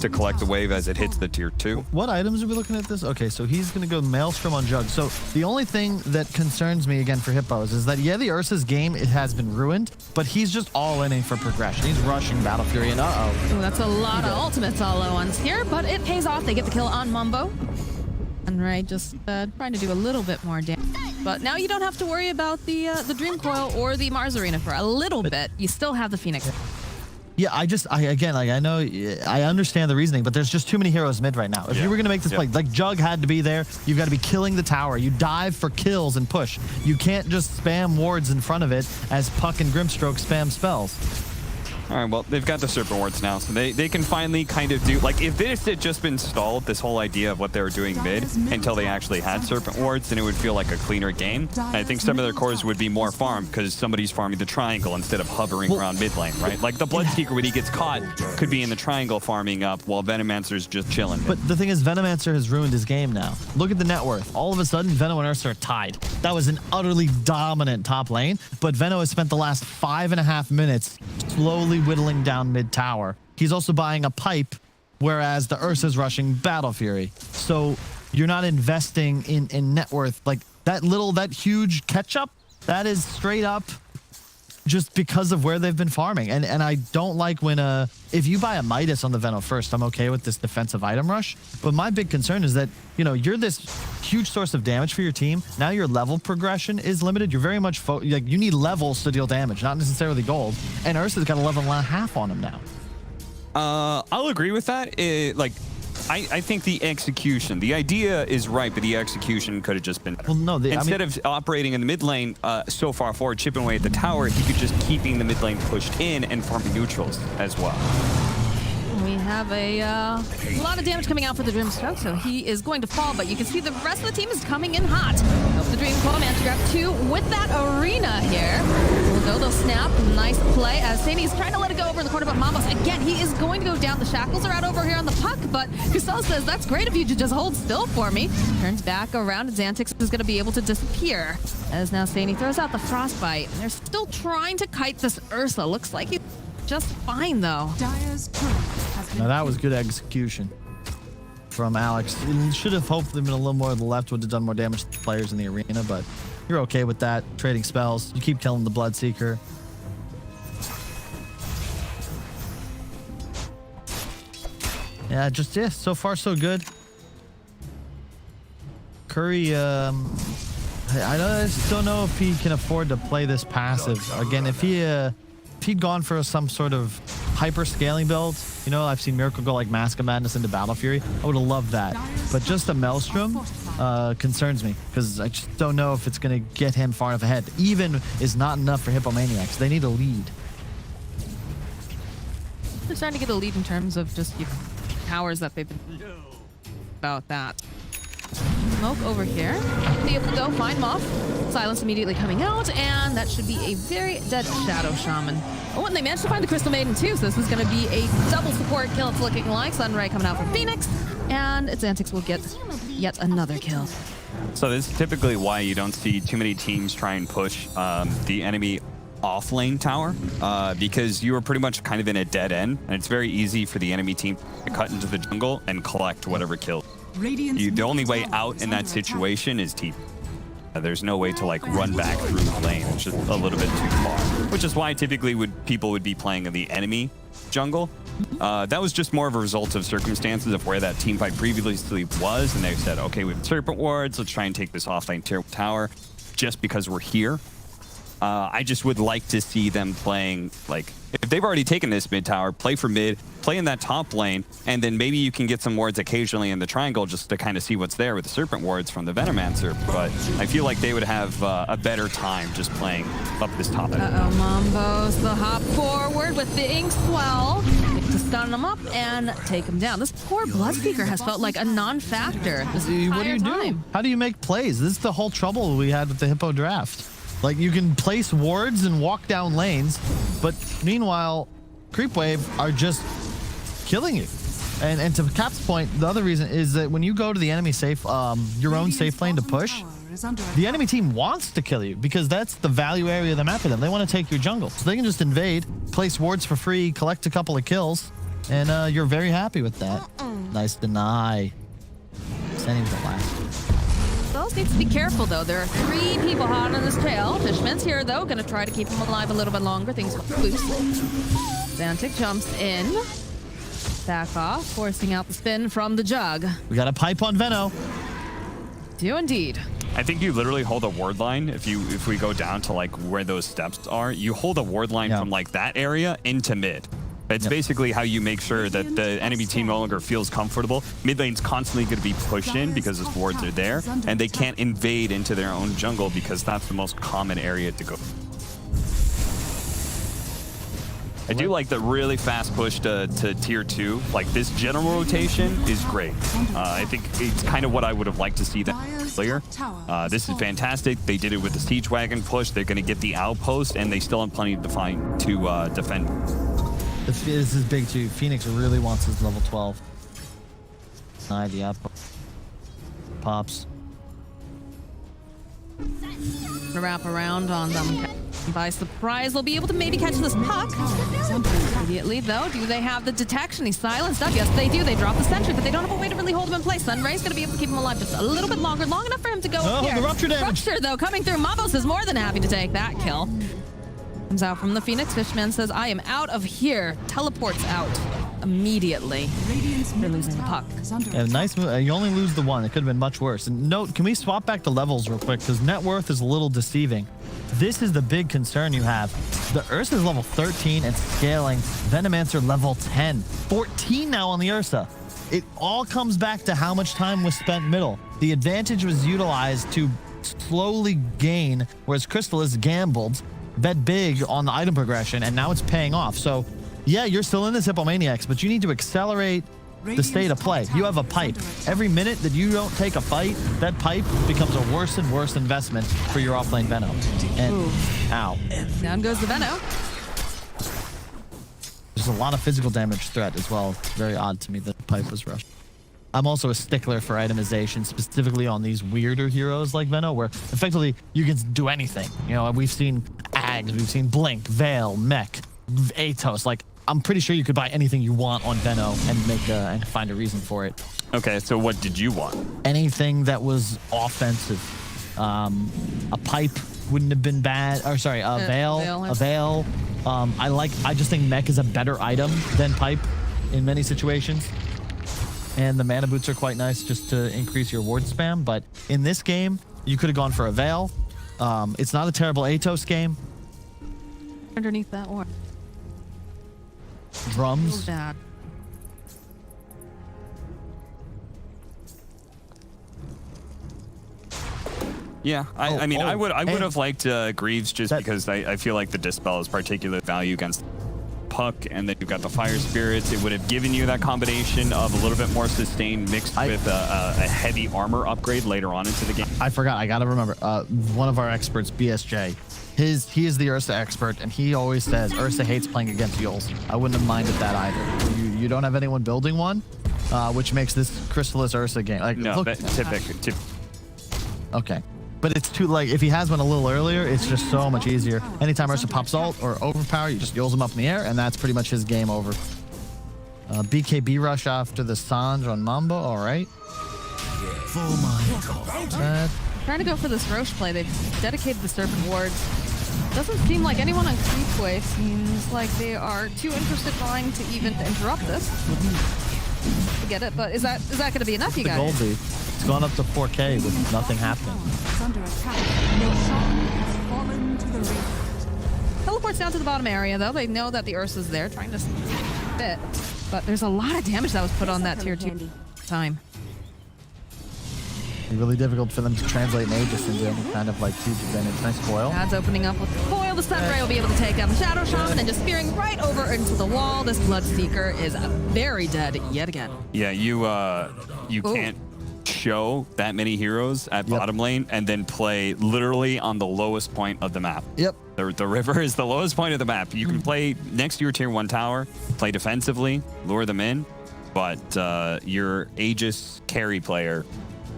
to collect the wave as it hits the tier 2. What items are we looking at this? Okay, so he's going to go Maelstrom on Jug. So the only thing that concerns me again for Hippos is that, yeah, the Ursa's game, it has been ruined, but he's just all in for progression. He's rushing Battle Fury and Oh, that's a lot of ultimates all low ones here, but it pays off. They get the kill on Mumbo. And Ray just trying to do a little bit more damage. But now you don't have to worry about the Dream Coil or the Mars Arena for a little bit. You still have the Phoenix. Yeah, I know, I understand the reasoning, but there's just too many heroes mid right now. If you were going to make this play, like Jug had to be there, you've got to be killing the tower. You dive for kills and push. You can't just spam wards in front of it as Puck and Grimstroke spam spells. All right, well, they've got the Serpent Wards now, so they can finally kind of do... Like, if this had just been stalled, this whole idea of what they were doing mid, until they actually had Serpent Wards, then it would feel like a cleaner game. And I think some of their cores would be more farmed, because somebody's farming the triangle instead of hovering around mid lane, right? Like, the Bloodseeker, when he gets caught, could be in the triangle farming up, while Venomancer's just chilling. But the thing is, Venomancer has ruined his game now. Look at the net worth. All of a sudden, Veno and Ursa are tied. That was an utterly dominant top lane, but Veno has spent the last 5.5 minutes slowly whittling down mid tower. He's also buying a pipe, whereas the Ursa's rushing Battle Fury. So you're not investing in net worth. Like that huge catch up, that is straight up just because of where they've been farming. And I don't like when if you buy a Midas on the Veno first, I'm okay with this defensive item rush. But my big concern is that, you know, you're this huge source of damage for your team. Now your level progression is limited. You're very much like you need levels to deal damage, not necessarily gold. And Ursa's got a level and a half on him now. I'll agree with that. I think the execution, the idea is right, but the execution could have just been better. Well, no, instead of operating in the mid lane so far forward, chipping away at the tower, he could just keeping the mid lane pushed in and farming neutrals as well. We have a lot of damage coming out for the Grimstroke, so he is going to fall, but you can see the rest of the team is coming in hot. Hope the Dream Coil managed to grab 2 with that arena here. They'll snap. Nice play as Sami's trying to let it go over in the corner, but Mamos, again, he is going to go down. The shackles are out over here on the Puck, but Cristal says, that's great of you to just hold still for me. Turns back around, and Xantix is going to be able to disappear. As now Sami throws out the Frostbite. And they're still trying to kite this Ursa. Looks like he's just fine, though. Dire's turret has been Now that was good execution. from Alex. It should have hopefully been a little more to the left, would have done more damage to the players in the arena, but you're okay with that. Trading spells. You keep killing the Bloodseeker. Yeah, so far so good. Curry, I just don't know if he can afford to play this passive. Again, if he'd gone for some sort of hyper scaling build, you know, I've seen Miracle go like Mask of Madness into Battle Fury. I would have loved that. But just a Maelstrom concerns me because I just don't know if it's going to get him far enough ahead. Even is not enough for Hippomaniacs. They need a lead. They're starting to get a lead in terms of just towers that they've been about that. Smoke over here. Be able to go find Moth. Silence immediately coming out, and that should be a very dead Shadow Shaman. Oh, and they managed to find the Crystal Maiden too, so this is going to be a double support kill, it's looking like. Sunray coming out from Phoenix, and Xantix will get yet another kill. So this is typically why you don't see too many teams try and push the enemy off lane tower, because you are pretty much kind of in a dead end, and it's very easy for the enemy team to cut into the jungle and collect whatever kill. The only way out in that situation is TP. There's no way to like run back through the lane. It's just a little bit too far, which is why typically people would be playing in the enemy jungle. That was just more of a result of circumstances of where that team fight previously was, and they said, okay, we have Serpent Wards, let's try and take this offlane tier tower just because we're here. I just would like to see them playing, like, if they've already taken this mid tower, play for mid, play in that top lane, and then maybe you can get some wards occasionally in the triangle just to kind of see what's there with the Serpent Wards from the Venomancer. But I feel like they would have a better time just playing up this top end. Mambo's the hop forward with the ink swell to stun them up and take them down. This poor Bloodseeker has felt like a non-factor this entire time. How do you make plays? This is the whole trouble we had with the Hippo draft. Like, you can place wards and walk down lanes, but meanwhile, Creepwave are just killing you. And to Cap's point, the other reason is that when you go to the enemy safe, your own safe lane to push, the enemy team wants to kill you because that's the value area of the map for them. They want to take your jungle. So they can just invade, place wards for free, collect a couple of kills, and you're very happy with that. Nice deny. Sending the last. Those needs to be careful, though. There are 3 people hot on this trail. Fishman's here, though. Going to try to keep him alive a little bit longer. Things will boost. Xantix jumps in. Back off, forcing out the spin from the jug. We got a pipe on Veno. Do indeed. I think you literally hold a ward line. If we go down to like where those steps are, you hold a ward line from like that area into mid. It's basically how you make sure that the enemy team no longer feels comfortable. Mid lane's constantly going to be pushed in because those wards are there, and they can't invade into their own jungle because that's the most common area to go. I do like the really fast push to tier 2. Like, this general rotation is great. I think it's kind of what I would have liked to see that earlier. This is fantastic. They did it with the Siege Wagon push. They're going to get the outpost, and they still have plenty to defend. This is big too. Phoenix really wants his level 12. The outpost pops. Wrap around on them. By surprise, they'll be able to maybe catch this puck. Immediately, though, do they have the detection? He's silenced up. Yes, they do. They drop the sentry, but they don't have a way to really hold him in place. Sunray's going to be able to keep him alive just a little bit longer, long enough for him to go up here. The rupture damage. Rupture, though, coming through. Mavos is more than happy to take that kill. Comes out from the Phoenix. Fishman says, I am out of here. Teleports out immediately. They're losing the puck. Yeah, nice move. You only lose the one. It could have been much worse. And note, can we swap back the levels real quick? Because net worth is a little deceiving. This is the big concern you have. The Ursa is level 13 and scaling. Venomancer level 10. 14 now on the Ursa. It all comes back to how much time was spent middle. The advantage was utilized to slowly gain, whereas Crystal is gambled, bet big on the item progression, and now it's paying off. So, yeah, you're still in this Hippomaniacs, but you need to accelerate the state of play. You have a pipe. Every minute that you don't take a fight, that pipe becomes a worse and worse investment for your offlane Veno. And ow. Down goes the Veno. There's a lot of physical damage threat as well. It's very odd to me that the pipe was rushed. I'm also a stickler for itemization, specifically on these weirder heroes like Veno, where effectively you can do anything. You know, we've seen Ags, we've seen Blink, Veil, Mech, Atos. Like, I'm pretty sure you could buy anything you want on Venno and make and find a reason for it. Okay, so what did you want? Anything that was offensive. A pipe wouldn't have been bad. Or sorry, a veil. A veil. I just think mech is a better item than pipe in many situations. And the mana boots are quite nice just to increase your ward spam. But in this game, you could have gone for a veil. It's not a terrible Atos game. Underneath that one. Drums. Oh, Dad. Yeah, I would have liked Greaves just because I feel like the Dispel is particular value against Puck, and then you've got the Fire Spirits. It would have given you that combination of a little bit more sustain mixed with a heavy armor upgrade later on into the game. I forgot. I gotta remember. One of our experts, BSJ, he is the Ursa expert, and he always says Ursa hates playing against Yules. I wouldn't have minded that either. You don't have anyone building one, which makes this Chrysalis Ursa game like no. Okay. But it's too, like, if he has one a little earlier, it's just so much easier. Anytime Ursa pops ult or overpower, you just Yules him up in the air, and that's pretty much his game over. BKB rush after the Sange on Mambo, all right. Trying to go for this Roche play. They've dedicated the Serpent Wards. Doesn't seem like anyone on Creepwave seems like they are too interested trying to even interrupt this. I get it, but is that going to be enough, you guys? The gold lead. It's gone up to 4K with nothing happening. Under attack. Roshan has fallen to the rift. Teleports down to the bottom area, though. They know that the Ursa's there, trying to fit. But there's a lot of damage that was put on that tier 2 time. It's really difficult for them to translate Magus into any kind of like huge advantage. Nice foil. Dad's opening up with the foil. The Sunray will be able to take down the Shadow Shaman and just spearing right over into the wall. This Bloodseeker is very dead yet again. Yeah, you can't show that many heroes at bottom lane and then play literally on the lowest point of the map. Yep. The river is the lowest point of the map. You can play next to your tier 1 tower, play defensively, lure them in, but your Aegis carry player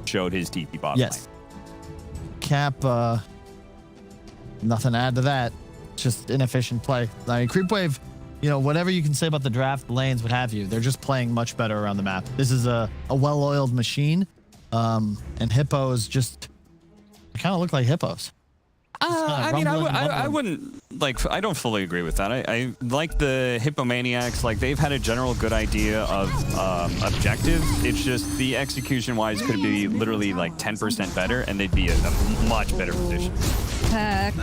showed his TP bottom lane. Cap, nothing to add to that. Just inefficient play. I mean, Creepwave, you know, whatever you can say about the draft, lanes, what have you, they're just playing much better around the map. This is a well-oiled machine, and Hippos just kind of look like hippos. I mean, I wouldn't, like, I don't fully agree with that. I like the Hippomaniacs, like, they've had a general good idea of objectives. It's just the execution-wise could be literally, like, 10% better, and they'd be in a much better position. Heck.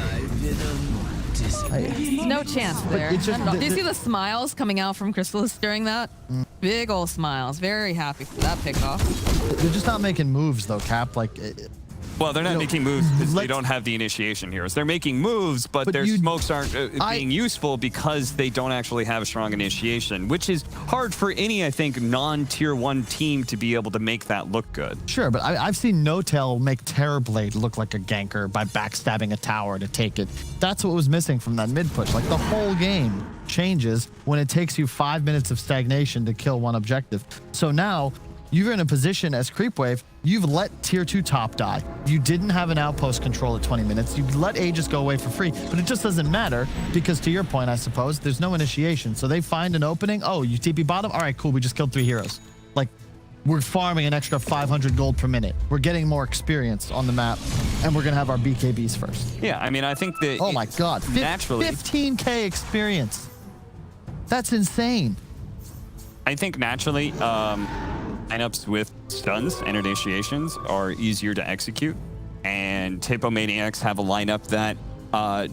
No chance there. Do you see the smiles coming out from Chrysalis during that? Big old smiles. Very happy for that pickoff. They're just not making moves, though, Cap. Like, well, they're not making moves because they don't have the initiation heroes. They're making moves, but their smokes aren't being useful because they don't actually have a strong initiation, which is hard for any, I think, non-tier 1 team to be able to make that look good. Sure, but I've seen No-Tail make Terrorblade look like a ganker by backstabbing a tower to take it. That's what was missing from that mid-push. Like, the whole game changes when it takes you 5 minutes of stagnation to kill one objective. So now, you're in a position as Creepwave, you've let tier 2 top die. You didn't have an outpost control at 20 minutes. You let Aegis go away for free, but it just doesn't matter because to your point, I suppose, there's no initiation. So they find an opening. Oh, you TP bottom? All right, cool. We just killed 3 heroes. Like, we're farming an extra 500 gold per minute. We're getting more experience on the map, and we're going to have our BKBs first. Yeah, I mean, I think that... Oh my God. Naturally... 15K experience. That's insane. I think naturally... lineups with stuns and initiations are easier to execute, and Hippomaniacs have a lineup that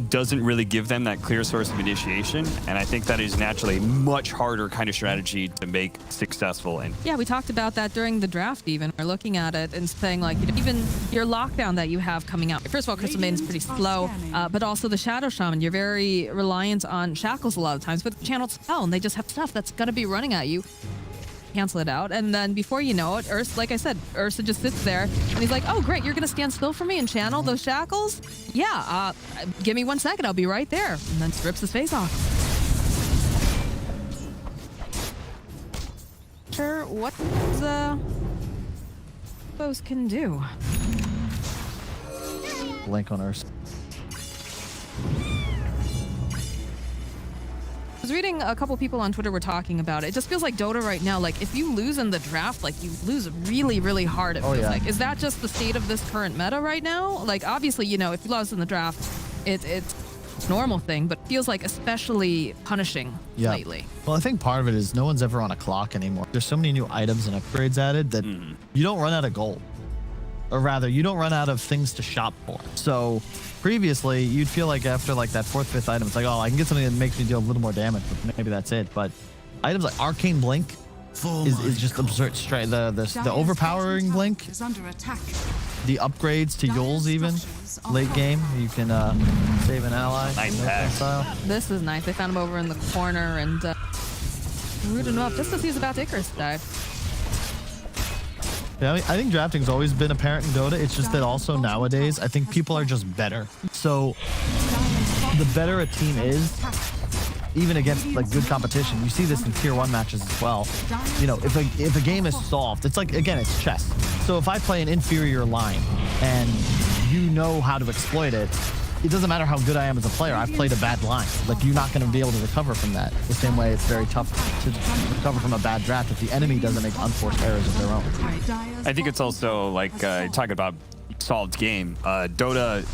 doesn't really give them that clear source of initiation, and I think that is naturally a much harder kind of strategy to make successful. And yeah, we talked about that during the draft even. We're looking at it and saying, like, even your lockdown that you have coming out. First of all, Crystal Maiden's pretty slow, but also the Shadow Shaman. You're very reliant on shackles a lot of times, but channeled spell, and they just have stuff that's going to be running at you. Cancel it out, and then before you know it, Ursa, like I said, Ursa just sits there, and he's like, oh, great, you're going to stand still for me and channel those shackles? Yeah, give me 1 second, I'll be right there. And then strips his face off. Sure, what those can do. Blink on Ursa. was reading a couple people on Twitter were talking about it. It just feels like Dota right now, like if you lose in the draft, like you lose really, really hard. It feels like. Is that just the state of this current meta right now? Like obviously, you know, if you lose in the draft, it's a normal thing, but feels like especially punishing lately. Well, I think part of it is no one's ever on a clock anymore. There's so many new items and upgrades added that you don't run out of gold. Or rather, you don't run out of things to shop for. So previously, you'd feel like after like that 4th, 5th item, it's like, oh, I can get something that makes me deal a little more damage, but maybe that's it. But items like Arcane Blink is just absurd. Straight the overpowering Blink, is under attack. the upgrades to Yules even late game, you can save an ally. Nice pack. This is nice. They found him over in the corner and rooted him up just as he's about to Icarus dive. Yeah, I think drafting's always been apparent in Dota. It's just that also nowadays, I think people are just better. So the better a team is, even against like good competition, you see this in tier 1 matches as well. You know, if a game is solved, it's like, again, it's chess. So if I play an inferior line and you know how to exploit it, it doesn't matter how good I am as a player. I've played a bad line. Like, you're not going to be able to recover from that. The same way it's very tough to recover from a bad draft if the enemy doesn't make unforced errors of their own. I think it's also like talking about solved game. Dota,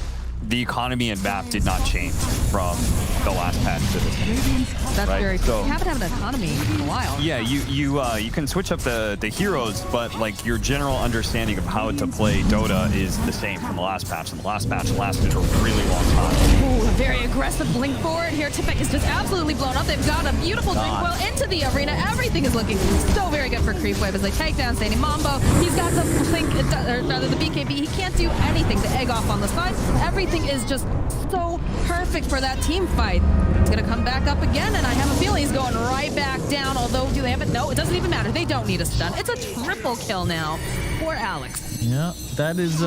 the economy and map did not change from the last patch to this one. That's right? very cool. You haven't had an economy in a while. Yeah, you can switch up the heroes, but like your general understanding of how to play Dota is the same from the last patch, and the last patch lasted a really long time. Ooh, a very aggressive blink forward here. Tipek is just absolutely blown up. They've got a beautiful Dreamcoil into the arena. Everything is looking so very good for Creepwave as they take down Sandy Mambo. He's got the blink, or rather the BKB. He can't do anything to egg off on the side. Everything is just so perfect for that team fight. It's gonna come back up again, and I have a feeling he's going right back down. Although, do they have it? No, it doesn't even matter. They don't need a stun. It's a triple kill now for Alex. Yeah, that is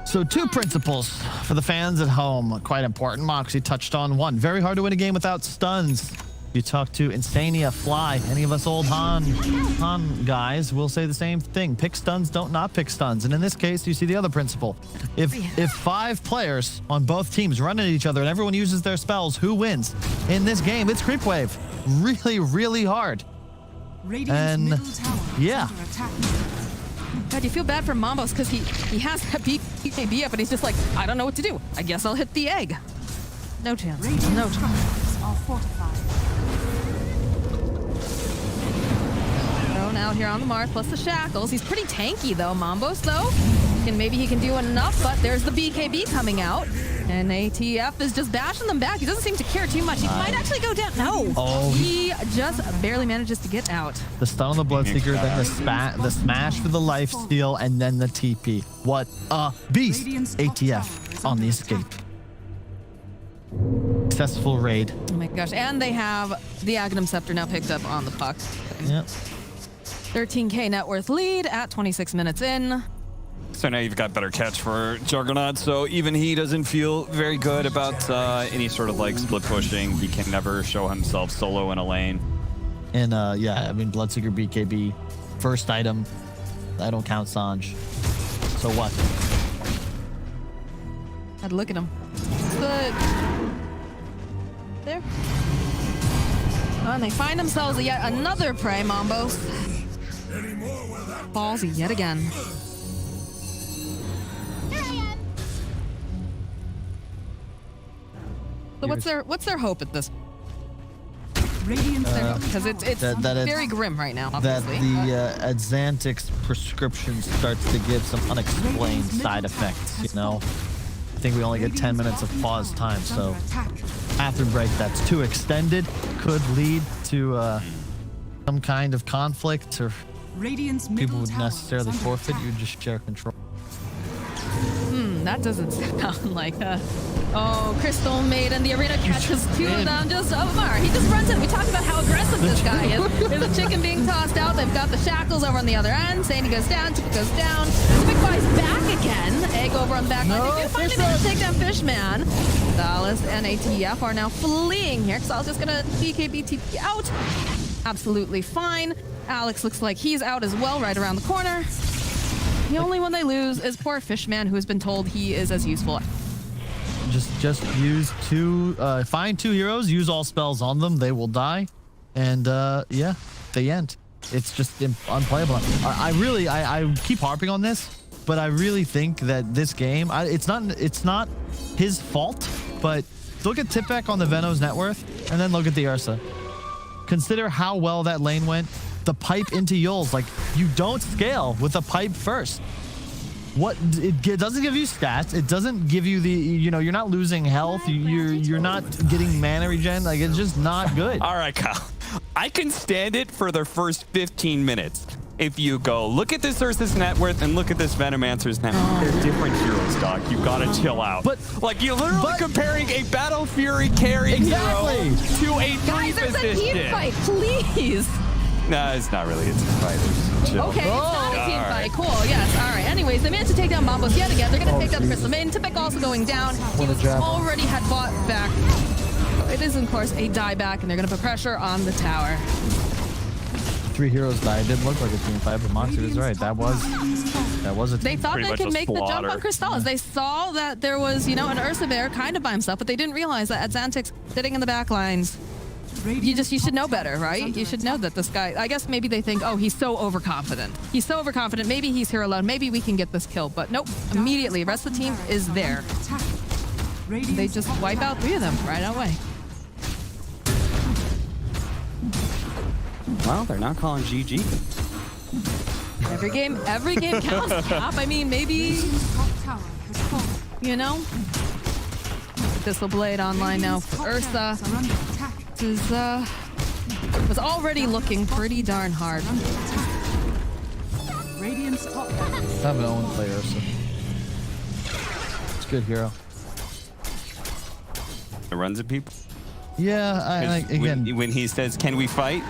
so 2 principles for the fans at home, quite important. Moxie touched on one. Very hard to win a game without stuns. You talk to Insania, Fly, any of us old Han guys will say the same thing. Pick stuns, don't not pick stuns. And in this case, you see the other principle. If 5 players on both teams run at each other and everyone uses their spells, who wins? In this game, it's Creepwave. Really, really hard. And yeah. God, you feel bad for Mambos because he has that BKB up and he's just like, I don't know what to do. I guess I'll hit the egg. No chance. No chance. Are fortified. Thrown out here on the Mars plus the shackles. He's pretty tanky though, Mambos though. Maybe he can do enough, but there's the BKB coming out. And ATF is just bashing them back. He doesn't seem to care too much. He might actually go down. No. Oh. He just barely manages to get out. The stun on the Bloodseeker, then the smash for the lifesteal, and then the TP. What a beast. ATF on the escape. Successful raid. Oh my gosh. And they have the Aghanim Scepter now picked up on the puck. Yep. 13K net worth lead at 26 minutes in. So now you've got better catch for Juggernaut, so even he doesn't feel very good about any sort of like split pushing. He can never show himself solo in a lane. And yeah, I mean, Bloodseeker BKB, first item. I don't count Sanj. So what? Had to look at him. Good. There. Oh, and they find themselves yet another prey, Mambos. Ballsy yet again. So what's their hope at this? Because it's very grim right now, obviously. That the Xantix prescription starts to give some unexplained side effects, you know? I think we only get 10 minutes of pause time, so bathroom break that's too extended could lead to some kind of conflict, or people would necessarily forfeit. You would just share control. That doesn't sound like oh, Crystal Maiden, the arena catches 2 of them. Just Omar, he just runs in. We talked about how aggressive this guy is. There's a chicken being tossed out. They've got the shackles over on the other end. Sandy goes down, Tipa goes down. Big Boy's back again. Egg over on the back line. They do finally manage to take down Fishman. Dallas and ATF are now fleeing here. Sal's just gonna BKB TP out. Absolutely fine. Alex looks like he's out as well, right around the corner. The only one they lose is poor Fishman, who has been told he is as useful. Just use find 2 heroes, use all spells on them, they will die, and yeah, they end. It's just unplayable. I keep harping on this, but I really think that this game, it's not his fault, but look at Tipback on the Venom's net worth, and then look at the Ursa. Consider how well that lane went. The pipe into Yules, like, you don't scale with a pipe first. It doesn't give you stats. It doesn't give you the, you're not losing health. You're not getting mana regen. Like, it's just not good. All right, Kyle. I can stand it for the first 15 minutes. If you go, look at this Ursa's net worth and look at this Venomancer's net worth. They're different heroes, dog. You gotta chill out. But like, you're literally comparing a Battle Fury carry hero to a Guys, there's a team fight, please. No, it's not really a team fight. It's chill. Okay, it's not a team fight. Cool, yes, all right. Anyways, they managed to take down Mambos yet again. They're gonna take down the Crystal Maiden. Tipek also going down. He was already had bought back. It is, of course, a dieback, and they're gonna put pressure on the tower. 3 heroes died. It didn't look like a team fight, but Monty was right. That was a team. They thought they could make the jump on Crystallis. They saw that there was, an Ursa Bear kind of by himself, but they didn't realize that Xantix sitting in the back lines. You should know better, right? You should know that this guy, I guess maybe they think, oh, he's so overconfident. He's so overconfident. Maybe he's here alone. Maybe we can get this kill. But nope, immediately, the rest of the team is there. They just wipe out 3 of them right away. Well, they're not calling GG. Every game counts, Cap. I mean, maybe, Thistle Blade online now for Ursa. This is, was already looking pretty darn hard. Radiant's top tower. I have an own play Ursa. It's a good hero. It runs at people. Yeah, again, when he says, "Can we fight?"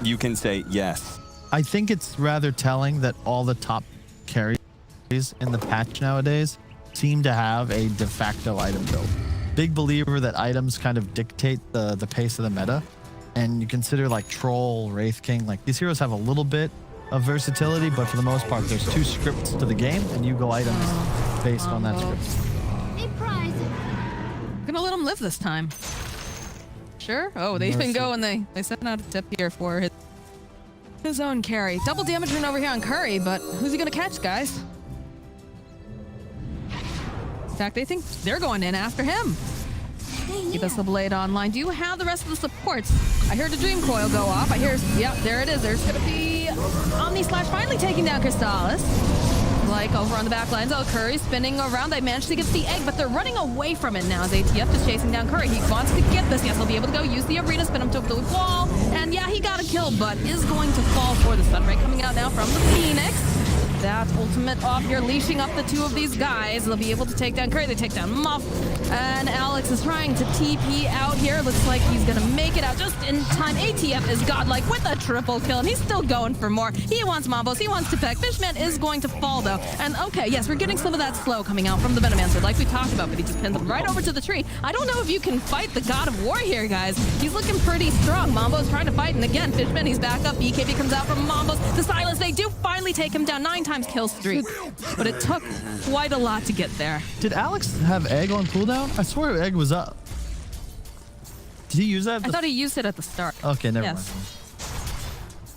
you can say yes. I think it's rather telling that all the top carries in the patch nowadays seem to have a de facto item build. Big believer that items kind of dictate the pace of the meta. And you consider like Troll, Wraith King, like these heroes have a little bit of versatility, but for the most part, there's 2 scripts to the game, and you go items based on that script. I'm gonna let him live this time. Sure. Oh, they even go and they sent out a tip here for his own carry. Double damage rune over here on Curry, but who's he gonna catch, guys? In fact, they think they're going in after him. Keep us the blade online. Do you have the rest of the supports? I heard the Dream Coil go off. I hear, yep, there it is. There's gonna be Omni Slash finally taking down Crystallis. Like over on the back lines, Curry spinning around. They managed to get the egg, but they're running away from it now as ATF is chasing down Curry. He wants to get this. Yes, he'll be able to go use the arena, spin him to the wall. And yeah, he got a kill, but is going to fall for the Sunray coming out now from the Phoenix. That ultimate off here, leashing up the 2 of these guys. They'll be able to take down Curry. They take down Muff. And Alex is trying to TP out here. Looks like he's going to make it out just in time. ATF is godlike with a triple kill, and he's still going for more. He wants Mambos. He wants to peck. Fishman is going to fall, though. And okay, yes, we're getting some of that slow coming out from the Venomancer, like we talked about, but he just pins him right over to the tree. I don't know if you can fight the God of War here, guys. He's looking pretty strong. Mambo's trying to fight, and again, Fishman, he's back up. BKB comes out from Mambos. The silence, they do finally take him down. 9 times kill streak, but it took quite a lot to get there. Did Alex have egg on cooldown? I swear egg was up. Did he use that? I thought he used it at the start. Okay, never mind.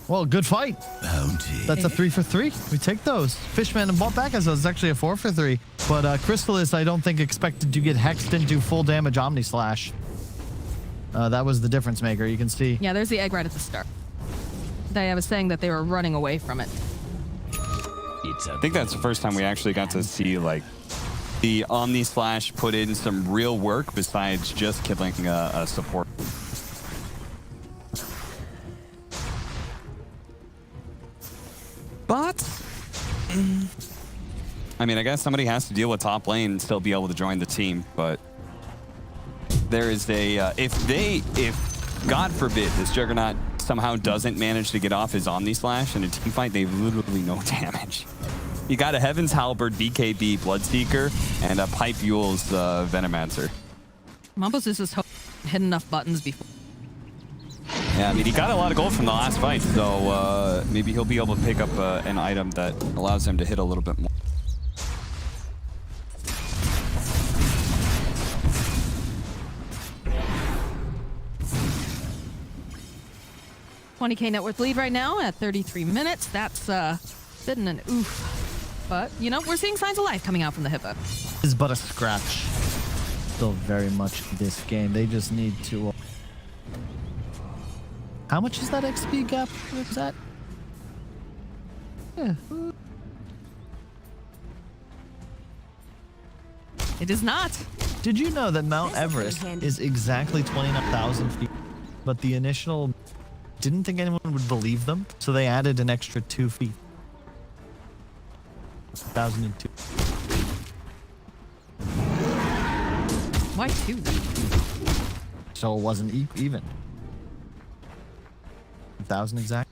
Well, good fight. Bounty. That's a 3 for 3. We take those. Fishman and bought back as it's actually a 4 for 3. But Crystallis, I don't think expected to get hexed into full damage Omni Slash. That was the difference maker. You can see. Yeah, there's the egg right at the start. I was saying that they were running away from it. I think that's the first time we actually got to see like the Omni Slash put in some real work besides just killing a support. But I mean, I guess somebody has to deal with top lane and still be able to join the team. But there is a if God forbid this Juggernaut somehow doesn't manage to get off his Omni Slash in a team fight, they have literally no damage. You got a Heaven's Halberd, BKB, Bloodseeker, and a Pipe Yules Venomancer. Mambos is just hit enough buttons before. Yeah, I mean, he got a lot of gold from the last fight, so maybe he'll be able to pick up an item that allows him to hit a little bit more. 20k net worth lead right now at 33 minutes. That's been an oof. But, you know, we're seeing signs of life coming out from the Hippo. Is but a scratch. Still very much this game. They just need to... How much is that XP gap? What is that? Yeah. It is not. Did you know that Mount Everest is exactly 29,000 feet? But the initial didn't think anyone would believe them, so they added an extra 2 feet. 1,002. Why 2? So it wasn't even. 1,000 exact.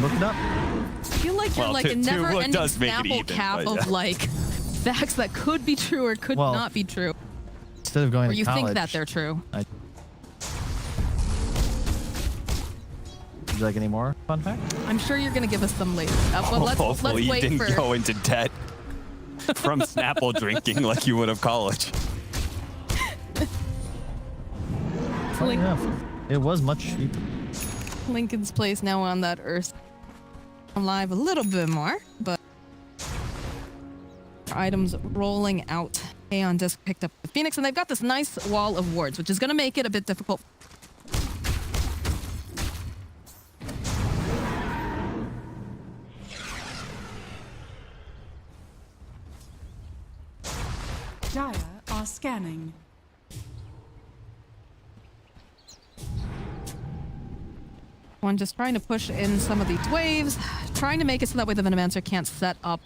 Look it up. I feel like you're like a never-ending Snapple cap of like facts that could be true or could not be true. Instead of going or you to college, think that they're true. Would you like any more fun facts? I'm sure you're going to give us some later. Well, let's Hopefully wait you for... didn't go into debt from Snapple drinking like you would have college. Funny enough, it was much cheaper. Lincoln's Place now on that Earth live a little bit more, but items rolling out. Aeon Disc picked up the Phoenix, and they've got this nice wall of wards, which is going to make it a bit difficult. Dire are scanning. One just trying to push in some of these waves, trying to make it so that way the Venomancer can't set up.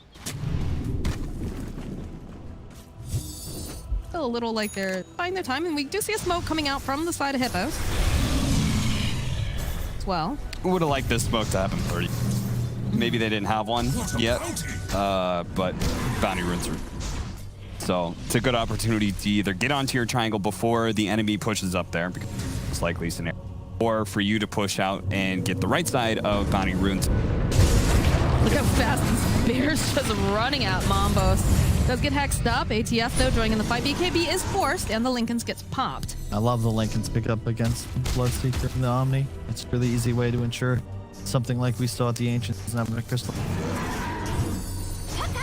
Still a little like they're buying their time, and we do see a smoke coming out from the side of Hippos as well. Would have liked this smoke to happen 30. Maybe they didn't have one yet, but bounty runes are. So it's a good opportunity to either get onto your triangle before the enemy pushes up there, because it's likely scenario, or for you to push out and get the right side of bounty runes. Look how fast this bear's just running at Mambos. Does get hexed up. ATF, though, joining in the fight. BKB is forced, and the Lincolns gets popped. I love the Lincolns pick up against Bloodseeker and the Omni. It's a really easy way to ensure something like we saw at the Ancients and having a crystal.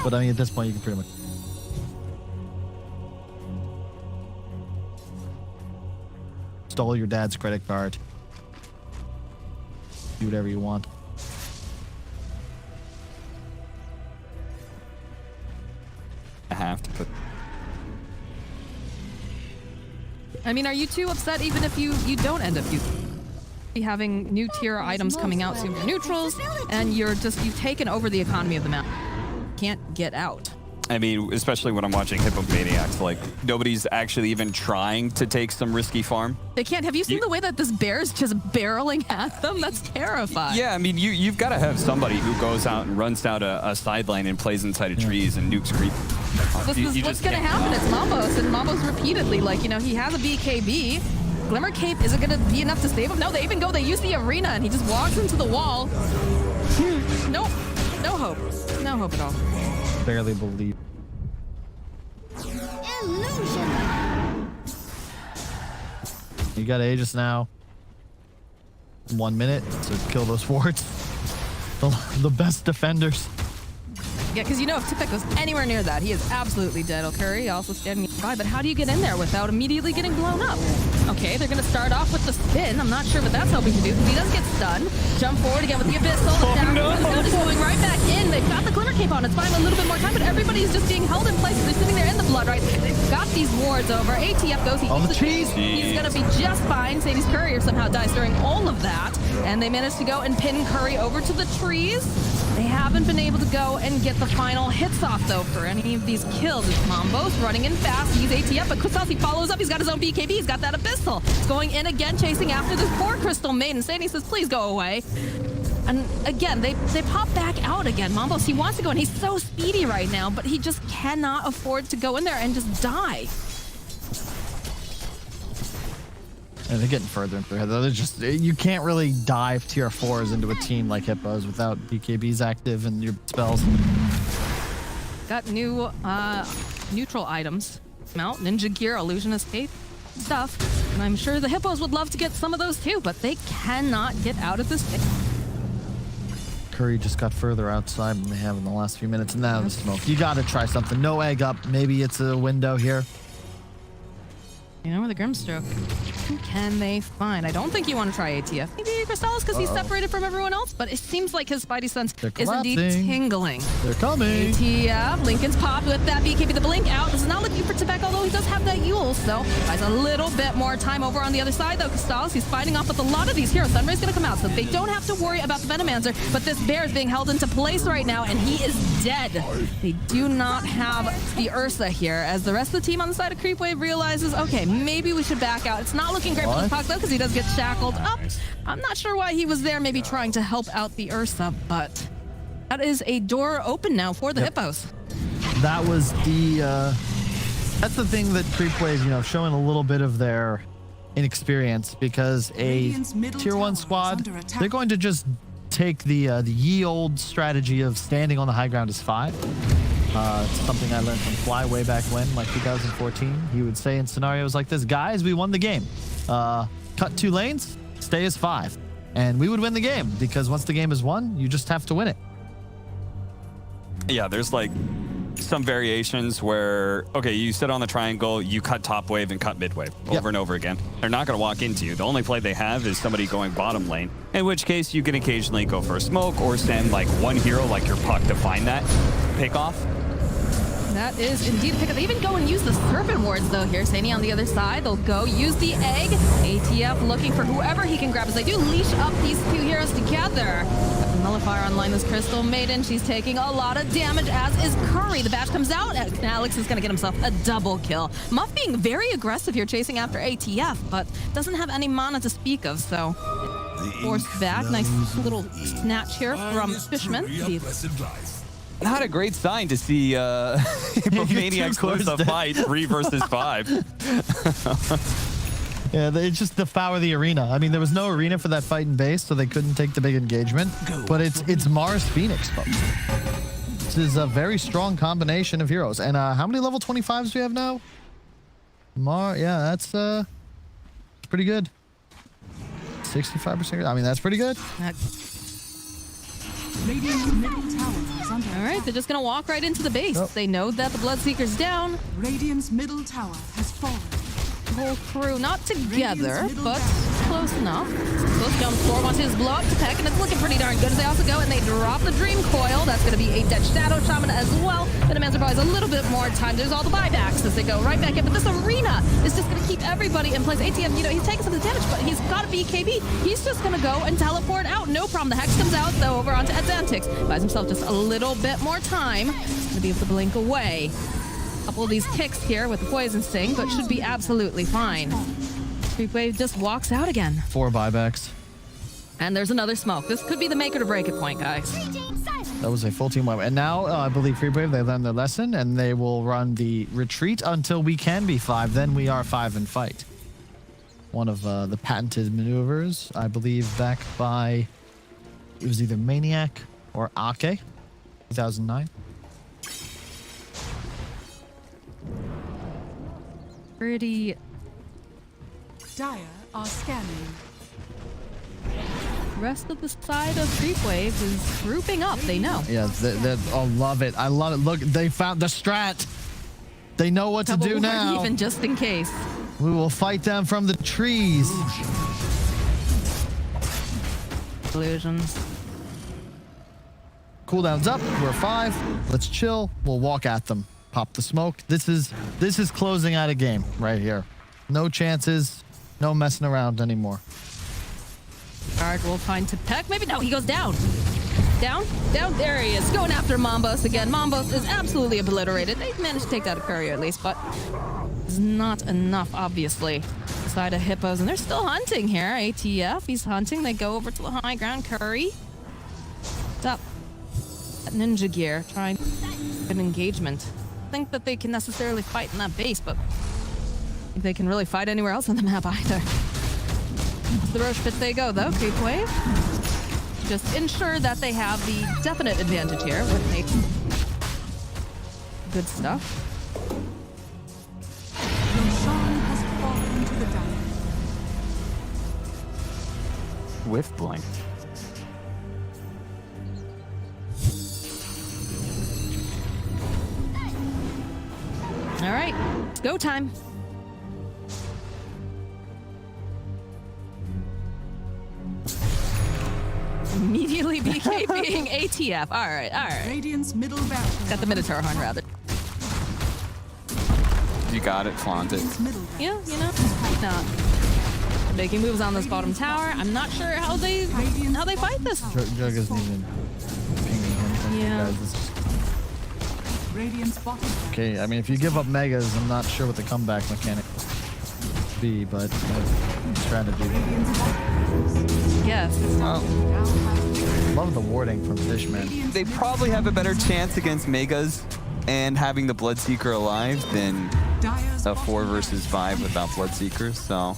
But I mean, at this point, you can pretty much... stole your dad's credit card. Do whatever you want. I have to put. I mean, are you too upset even if you don't end up having new tier items coming out soon for neutrals, and you've taken over the economy of the map? Can't get out. I mean, especially when I'm watching Hippomaniacs, like, nobody's actually even trying to take some risky farm. They can't. Have you seen the way that this bear's just barreling at them? That's terrifying. Yeah, I mean, you've got to have somebody who goes out and runs down a sideline and plays inside of trees and nukes creep. What's going to happen? It's Mambos, and Mambos repeatedly, like, you know, he has a BKB. Glimmer Cape, is it going to be enough to save him? No, they use the arena, and he just walks into the wall. Nope. No hope. No hope at all. Barely believe. Illusion. You got Aegis now. 1 minute to kill those wards. The best defenders. Yeah, because you know if Tipek goes anywhere near that, he is absolutely dead. Curry also standing by, but how do you get in there without immediately getting blown up? Okay, they're going to start off with the spin. I'm not sure what that's hoping to do, because he does get stunned. Jump forward again with the Abyssal. Down is going right back in. They've got the Glimmer Cape on. It's fine, a little bit more time, but everybody's just being held in place. They're sitting there in the blood, right? They've got these wards over. ATF goes. He on the trees. He's going to be just fine. Sadie's Courier somehow dies during all of that, and they managed to go and pin Curry over to the trees. They haven't been able to go and get the final hits off, though, for any of these kills. It's Mambos running in fast. He's ATF, but Kusasi follows up. He's got his own BKB. He's got that Abyssal. He's going in again, chasing after this poor Crystal Maiden. Sadie says, please go away. And again, they pop back out again. Mambos, he wants to go, and he's so speedy right now, but he just cannot afford to go in there and just die. And they're getting further and further. They're just, you can't really dive tier 4s into a team like Hippos without BKBs active and your spells. Got new neutral items. Mount, Ninja Gear, Illusion Escape. stuff. And I'm sure the Hippos would love to get some of those too, but they cannot get out of this thing. Curry just got further outside than they have in the last few minutes. And now the smoke. You got to try something. No egg up. Maybe it's a window here. You know, with a Grimstroke, who can they find? I don't think you want to try ATF. Maybe Crystallis because he's separated from everyone else, but it seems like his Spidey sense is indeed tingling. They're coming. ATF, Lincoln's popped with that BKB, the blink out. This is not looking for Tebek, although he does have that Yule, so buys a little bit more time over on the other side, though. Crystallis, he's fighting off with a lot of these heroes. Sunray's going to come out, so they don't have to worry about the Venomancer, but this bear is being held into place right now, and he is dead. They do not have the Ursa here, as the rest of the team on the side of Creepwave realizes, okay, maybe we should back out. It's not looking great for the Puck, though, because he does get shackled up. I'm not sure why he was there, maybe trying to help out the Ursa, but that is a door open now for the Hippos. That was the, that's the thing that Creepwave, you know, showing a little bit of their inexperience, because a tier 1 squad, they're going to just take the ye old strategy of standing on the high ground as 5. It's something I learned from Fly way back when, like 2014. He would say in scenarios like this, guys, we won the game. Cut 2 lanes, stay as 5. And we would win the game, because once the game is won, you just have to win it. Yeah, there's like some variations where, okay, you sit on the triangle, you cut top wave and cut mid wave over and over again. They're not going to walk into you. The only play they have is somebody going bottom lane, in which case you can occasionally go for a smoke or send like one hero like your Puck to find that pick off. That is indeed a pickup. They even go and use the Serpent Wards, though, here. Sandy on the other side. They'll go use the egg. ATF looking for whoever he can grab as they do leash up these 2 heroes together. Nullifier online this Crystal Maiden. She's taking a lot of damage, as is Curry. The bash comes out, and Alex is going to get himself a double kill. Muff being very aggressive here, chasing after ATF, but doesn't have any mana to speak of, so forced back. Nice little snatch here from Fishman. Not a great sign to see Hippomaniacs lose a fight 3 versus 5. Yeah, they just devour the arena. I mean, there was no arena for that fight in base, so they couldn't take the big engagement. But it's Mars Phoenix, folks. This is a very strong combination of heroes. And how many level 25s do we have now? Yeah, that's pretty good. 65%. I mean, that's pretty good. All right, they're just gonna walk right into the base. They know that the Bloodseeker's down. Radiant's middle tower has fallen. Whole crew not together, but close enough. Close jump forward wants his blow up to Peck, and it's looking pretty darn good as they also go and they drop the Dream Coil. That's going to be a dead Shadow Shaman as well. Venomancer probably has a little bit more time. There's all the buybacks as they go right back in, but this arena is just going to keep everybody in place. ATM, you know, he's taking some of the damage, but he's got a BKB. He's just going to go and teleport out. No problem. The Hex comes out, though, over onto Advantix. Buys himself just a little bit more time. He's going to be able to blink away. Couple of these kicks here with the Poison Sting, but should be absolutely fine. Creepwave just walks out again. 4 buybacks. And there's another smoke. This could be the make it or break it point, guys. That was a full team wipe. And now I believe Creepwave, they learned their lesson, and they will run the retreat until we can be 5. Then we are 5 and fight. One of the patented maneuvers, I believe, back by, it was either Maniac or Ake, 2009. Pretty. Dire are scanning. Rest of the side of Creepwave is grouping up. They know. Yeah, I love it. I love it. Look, they found the strat. They know what to do now. Even just in case. We will fight them from the trees. Illusions. Cooldown's up. We're 5. Let's chill. We'll walk at them. Pop the smoke. This is closing out a game right here. No chances. No messing around anymore. Guard will find Tepek. Maybe no, he goes down. Down. There he is. Going after Mombos again. Mombos is absolutely obliterated. They've managed to take out a courier at least, but it's not enough, obviously. The side of Hippos, and they're still hunting here. ATF, he's hunting. They go over to the high ground. Curry. Up. Ninja gear, trying an engagement. Think that they can necessarily fight in that base, but I think they can really fight anywhere else on the map either. The Roche pit they go, though. Creepwave. Just ensure that they have the definite advantage here with Nate. Good stuff. Roshan has fallen the Dire. Whiff blink. All right, it's go time. Immediately BK being ATF. All right, all right. Radiant's middle barracks. Got the Minotaur horn rather. You got it, flaunt it. Radiant's middle barracks. Yeah, you know, no. Making moves on this bottom tower. I'm not sure how they fight this. Jug isn't even pinging anything. Yeah. Guys, this is- Radiant's bottom barracks. okay, I mean, if you give up megas, I'm not sure what the comeback mechanic be, but strategy. Radiant's bottom barracks. Yes. Now have Love the warding from Fishman. They probably have a better chance against Megas and having the Bloodseeker alive than Dire's a bottom 4 versus 5 without Bloodseekers, so.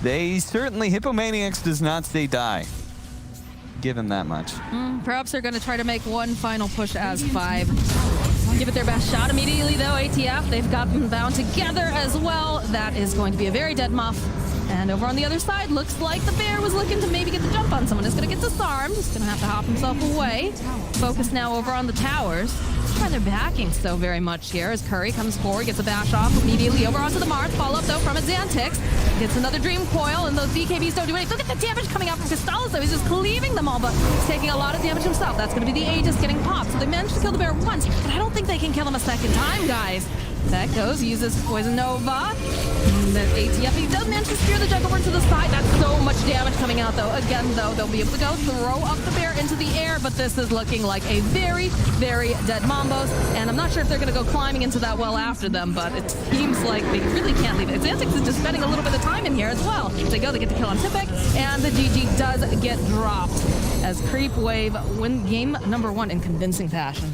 They certainly, Hippomaniacs does not say die. Give him that much. Perhaps they're going to try to make one final push as 5. Give it their best shot immediately, though. ATF, they've got them bound together as well. That is going to be a very dead muff. And over on the other side, looks like the bear was looking to maybe get the jump on someone. Is going to get disarmed. He's going to have to hop himself away. Focus now over on the towers. Why they're backing so very much here as Curry comes forward, gets a bash off immediately over onto the Marth. Follow up, though, from Xantix. Gets another Dream Coil, and those BKBs don't do anything. Look at the damage coming out from Crystallis, though. He's just cleaving them all, but he's taking a lot of damage himself. That's going to be the Aegis getting popped. So they managed to kill the bear once, but I don't think they can kill him a second time, guys. That goes, uses Poison Nova. And the ATF, he does manage to steer the jug over to the side. That's so much damage coming out, though. Again, though, they'll be able to go throw up the bear into the air, but this is looking like a very, very dead Mambos. And I'm not sure if they're going to go climbing into that well after them, but it seems like they really can't leave it. Xantix is just spending a little bit of time in here as well. They go, they get the kill on Tipic, and the GG does get dropped as Creepwave win game number 1 in convincing fashion.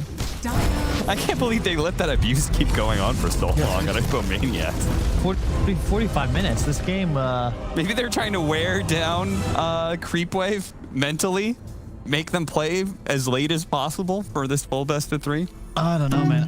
I can't believe they let that abuse keep going on for so long on Hippomaniacs. 45 minutes. This game, Maybe they're trying to wear down Creepwave mentally, make them play as late as possible for this full best of 3. I don't know, man.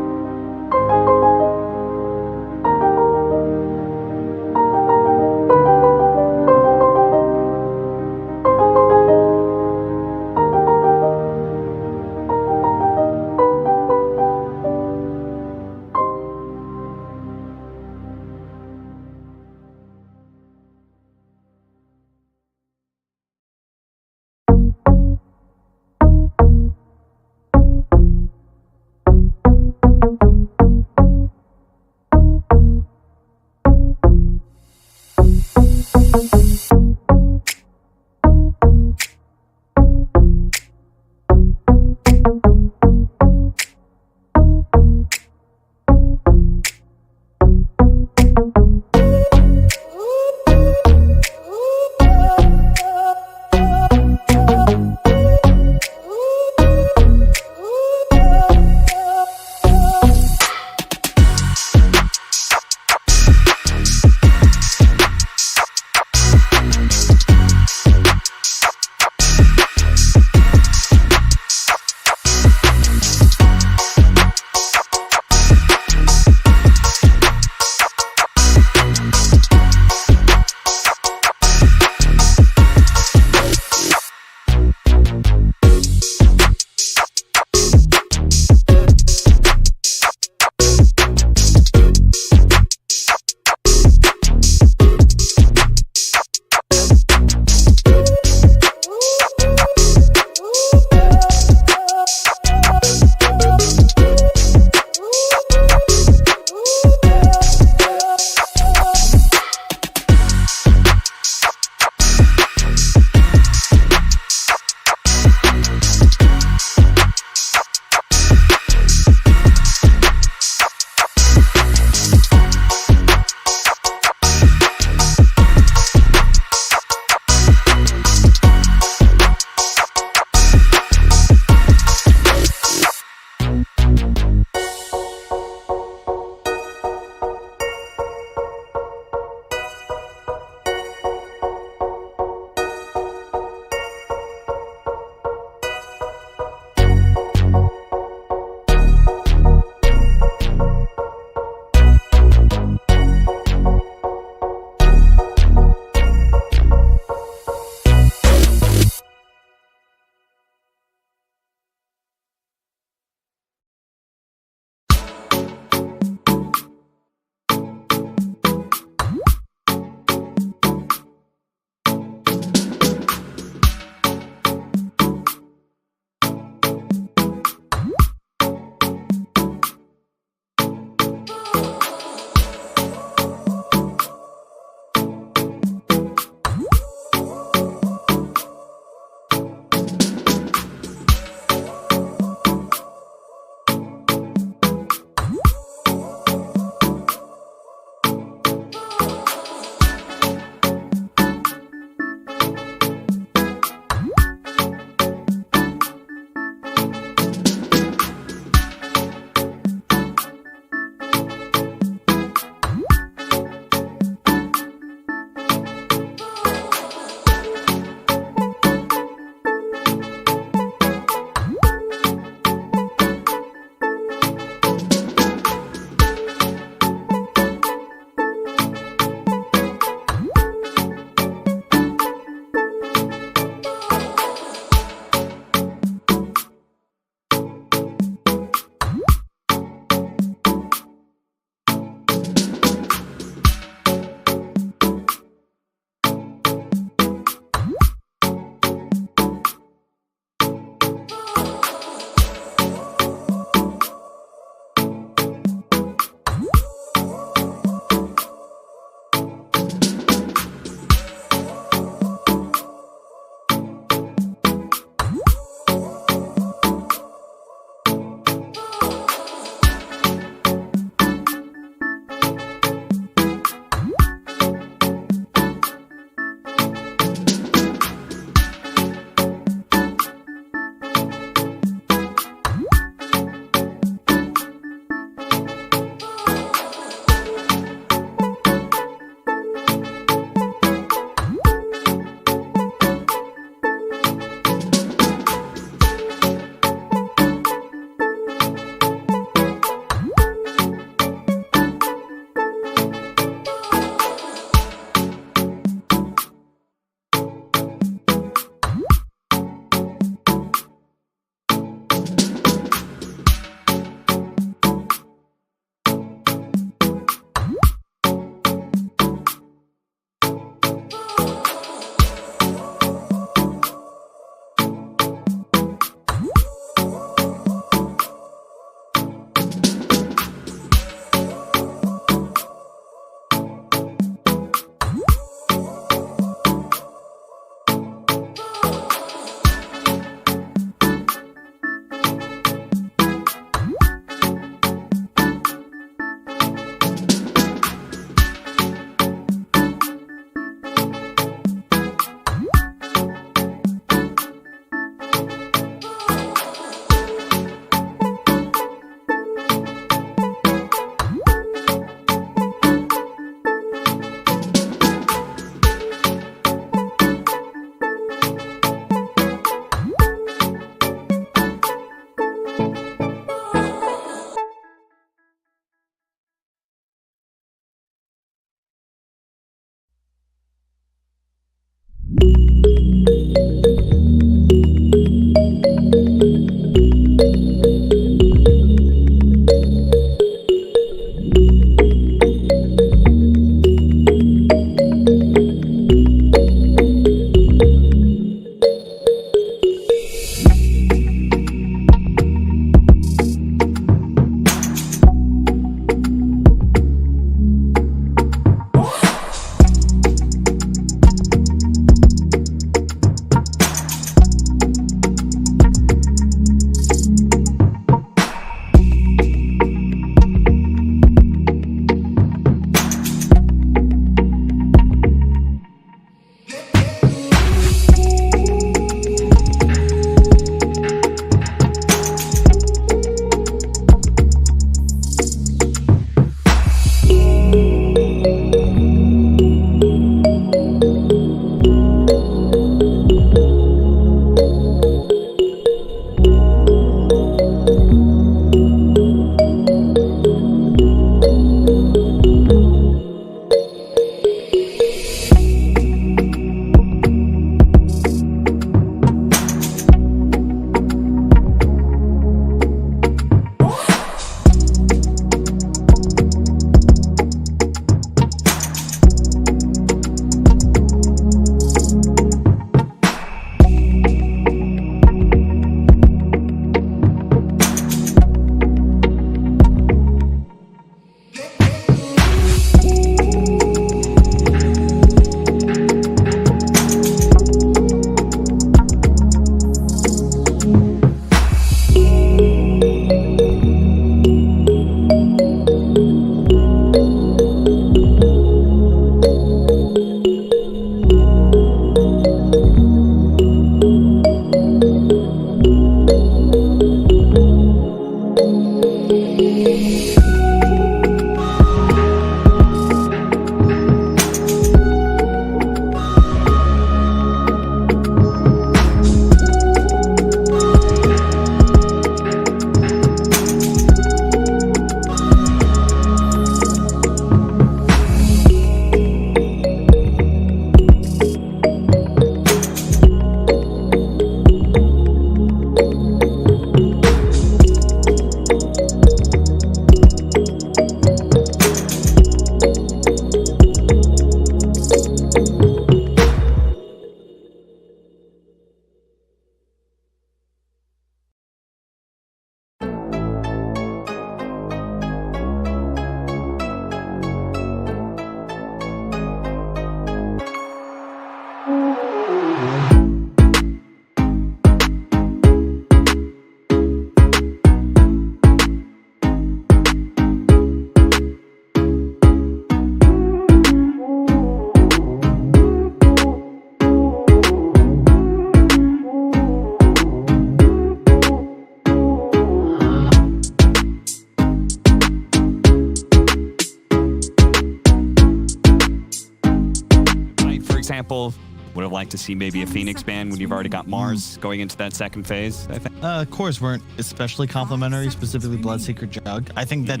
example, would have liked to see maybe a Phoenix ban when you've already got Mars going into that second phase, I think. Cores weren't especially complimentary, specifically Bloodseeker Jug. I think that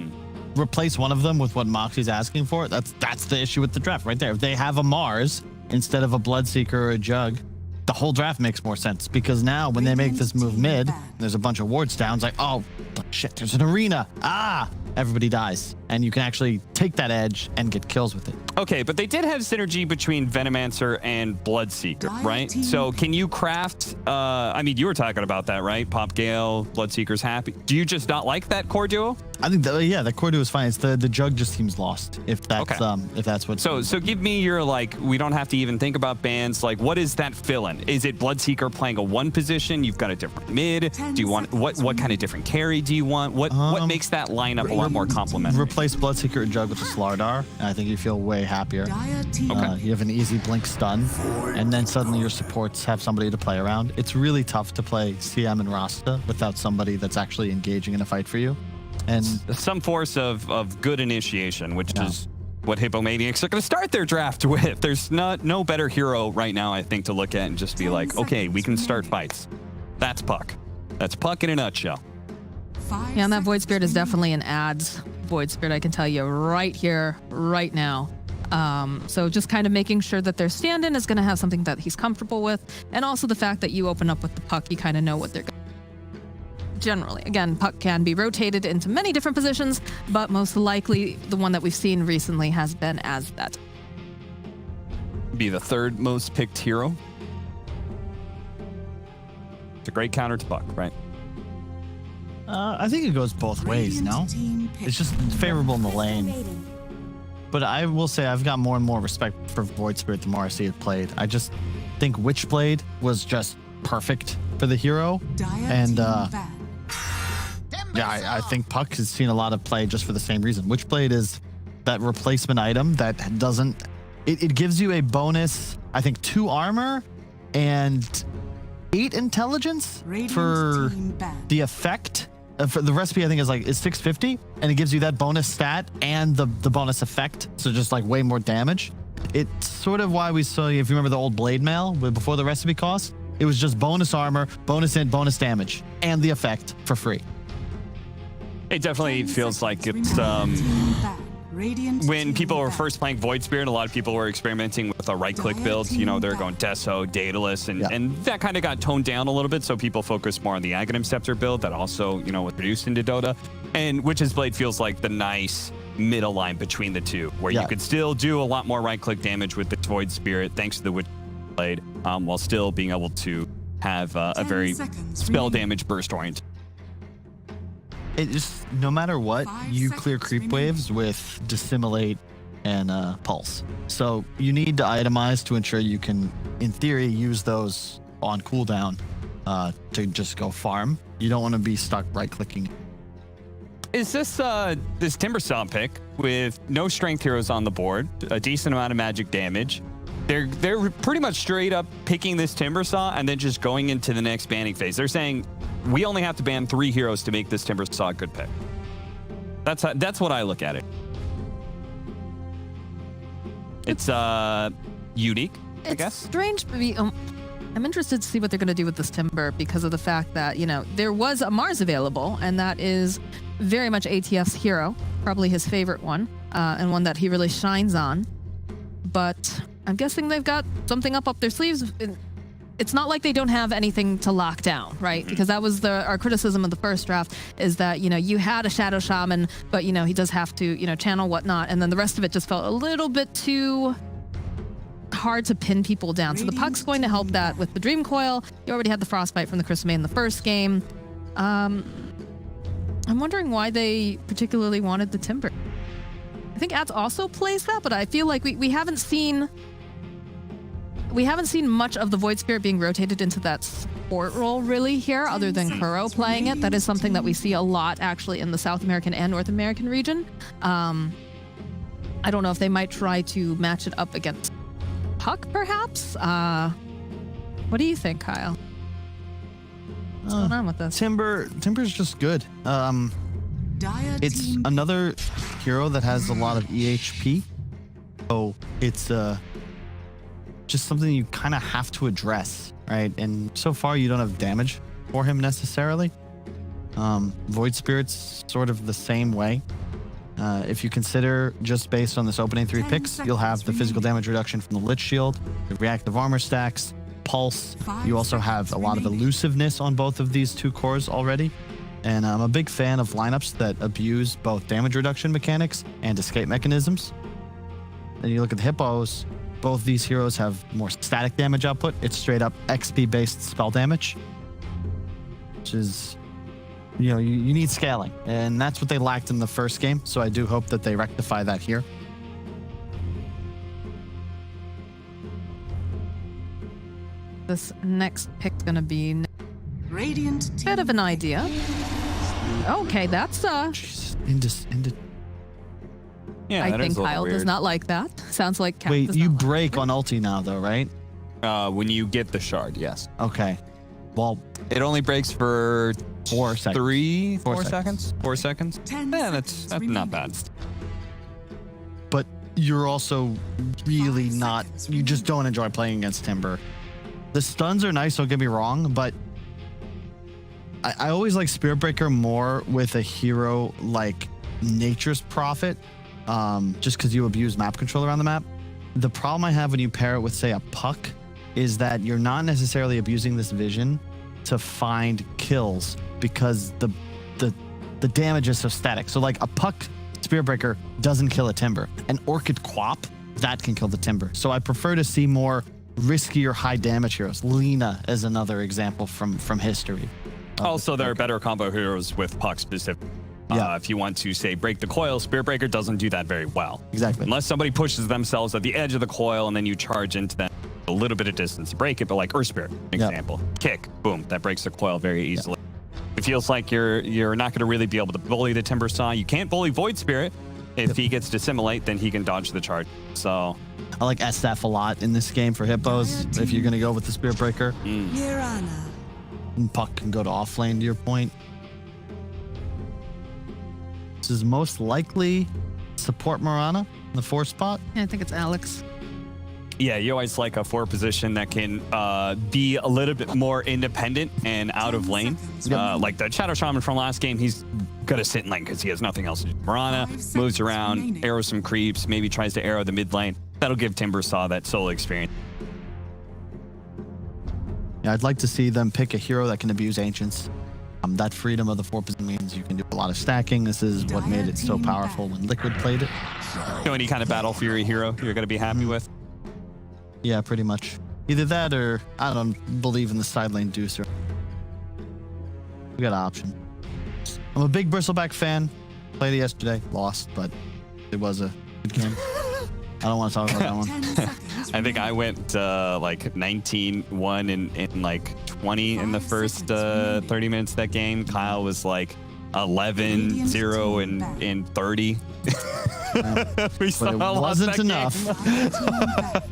replace one of them with what Moxie's asking for. That's the issue with the draft right there. If they have a Mars instead of a Bloodseeker or a Jug, the whole draft makes more sense, because now when they make this move mid, there's a bunch of wards down. It's like, oh shit, there's an arena. Everybody dies, and you can actually take that edge and get kills with it. Okay, but they did have synergy between Venomancer and Bloodseeker, right? So can you craft, I mean, you were talking about that, right? Pop Gale, Bloodseeker's happy. Do you just not like that core duo? I think the core duo is fine. It's the Jug just seems lost, if that's what. So give me your, like, we don't have to even think about bans. Like, what is that fill-in? Is it Bloodseeker playing a one position? You've got a different mid. Do you want what kind of different carry do you want? What makes that lineup a lot more complementary? Replace Bloodseeker and Jug with a Slardar, and I think you feel way happier. You have an easy blink stun, and then suddenly your supports have somebody to play around. It's really tough to play CM and Rasta without somebody that's actually engaging in a fight for you. And some force of good initiation, which is what Hippomaniacs are going to start their draft with. There's no better hero right now, I think, to look at and just be like, okay, we can start fights. That's Puck. That's Puck in a nutshell. Yeah, and that Void Spirit is definitely an ads Void Spirit, I can tell you right here, right now. So just kind of making sure that their stand-in is going to have something that he's comfortable with, and also the fact that you open up with the Puck, you kind of know what they're going to. Generally, again, Puck can be rotated into many different positions, but most likely the one that we've seen recently has been as that. Be the third most picked hero. It's a great counter to Puck, right? I think it goes both ways, no? It's just favorable in the lane. But I will say I've got more and more respect for Void Spirit the more I see it played. I just think Witchblade was just perfect for the hero. And I think Puck has seen a lot of play just for the same reason. Witchblade is that replacement item that doesn't... It gives you a bonus, I think, 2 armor and 8 intelligence for the effect. For the recipe, I think is 650, and it gives you that bonus stat and the bonus effect, so just like way more damage. It's sort of why we saw, if you remember the old Blade Mail before the recipe cost, it was just bonus armor, bonus int, bonus damage, and the effect for free. It definitely feels like it's when people were first playing Void Spirit, a lot of people were experimenting with a right-click build. You know, they're going Deso, Daedalus, and that kind of got toned down a little bit, so people focused more on the Aghanim Scepter build that also, you know, was produced into Dota. And Witch's Blade feels like the nice middle line between the two, where you could still do a lot more right-click damage with the Void Spirit, thanks to the Witch Blade, while still being able to have a very spell damage burst oriented. It just, no matter what, you clear creep waves with Dissimulate and Pulse. So you need to itemize to ensure you can, in theory, use those on cooldown to just go farm. You don't want to be stuck right-clicking. Is this this Timbersaw pick with no strength heroes on the board, a decent amount of magic damage? They're pretty much straight up picking this Timbersaw and then just going into the next banning phase. They're saying, we only have to ban 3 heroes to make this Timbersaw a good pick. That's what I look at it. It's unique, I guess. It's strange. I'm interested to see what they're going to do with this Timber, because of the fact that, you know, there was a Mars available, and that is very much ATF's hero, probably his favorite one, and one that he really shines on. But I'm guessing they've got something up their sleeves. It's not like they don't have anything to lock down, right? Because that was our criticism of the first draft, is that, you know, you had a Shadow Shaman, but, you know, he does have to, you know, channel whatnot, and then the rest of it just felt a little bit too hard to pin people down. So the Puck's going to help that with the Dream Coil. You already had the Frostbite from the Christmas in the first game. I'm wondering why they particularly wanted the Timber. I think Ads also plays that, but I feel like we haven't seen much of the Void Spirit being rotated into that support role really here, other than Kuro playing it. That is something that we see a lot actually in the South American and North American region. I don't know if they might try to match it up against Puck, perhaps? What do you think, Kyle? What's going on with this? Timber's just good. It's another hero that has a lot of EHP. So it's just something you kind of have to address, right? And so far, you don't have damage for him necessarily. Void Spirit's sort of the same way. If you consider just based on this opening 3 picks, you'll have the physical damage reduction from the Lich Shield, the reactive armor stacks, Pulse. You also have a lot of elusiveness on both of these 2 cores already. And I'm a big fan of lineups that abuse both damage reduction mechanics and escape mechanisms. Then you look at the Hippos, both these heroes have more static damage output. It's straight up XP-based spell damage, which is, you need scaling. And that's what they lacked in the first game. So I do hope that they rectify that here. This next pick's gonna be Radiant bit of an idea. Okay, that's Yeah, I that is think a little Kyle does weird. not like that. Sounds like Kat Wait, does you not like break on ulti now though, right? When you get the shard, yes. Okay. Well, It only breaks for 4 seconds. 4 seconds. 4 seconds. 10 Yeah, that's seconds not remaining. bad. but you're also really 5 not, seconds you just don't enjoy playing against Timber. The stuns are nice, don't get me wrong, but I always like Spirit Breaker more with a hero like Nature's Prophet, just because you abuse map control around the map. The problem I have when you pair it with, say, a Puck is that you're not necessarily abusing this vision to find kills because the damage is so static. So like a Puck Spirit Breaker doesn't kill a Timber. An Orchid Quap, that can kill the Timber. So I prefer to see more riskier high damage heroes. Lena is another example from history. Also, there are better combo heroes with Puck specific. Yeah. If you want to, say, break the coil, Spirit Breaker doesn't do that very well. Exactly. Unless somebody pushes themselves at the edge of the coil and then you charge into them a little bit of distance to break it, but like Earth Spirit, example. Kick, boom, that breaks the coil very easily. It feels like you're not going to really be able to bully the Timber Saw. You can't bully Void Spirit. If he gets to Assimilate, then he can dodge the charge. So I like SF a lot in this game for Hippos. If you're going to go with the Spirit Breaker, Mirana. and Puck can go to off lane to your point. This is most likely support Mirana in the 4 spot. Yeah, I think it's Alex. yeah, you always like a 4 position that can be a little bit more independent and out of lane. Like the Shadow Shaman from last game, he's gonna sit in lane because he has nothing else to do. Mirana moves around, arrows some creeps, maybe tries to arrow the mid lane. That'll give Timbersaw that solo experience. Yeah, I'd like to see them pick a hero that can abuse Ancients. That freedom of the 4 position means you can do a lot of stacking. This is what made it so powerful when Liquid played it. So any kind of Battle Fury hero you're going to be happy with? Yeah, pretty much. Either that or I don't believe in the side lane Deucer. We got an option. I'm a big Bristleback fan. Played it yesterday, lost, but it was a good game. I don't want to talk about that one. I think I went like 19-1 in like 20 in the first 30 minutes of that game. Kyle was like 11-0 and 30. But it wasn't enough.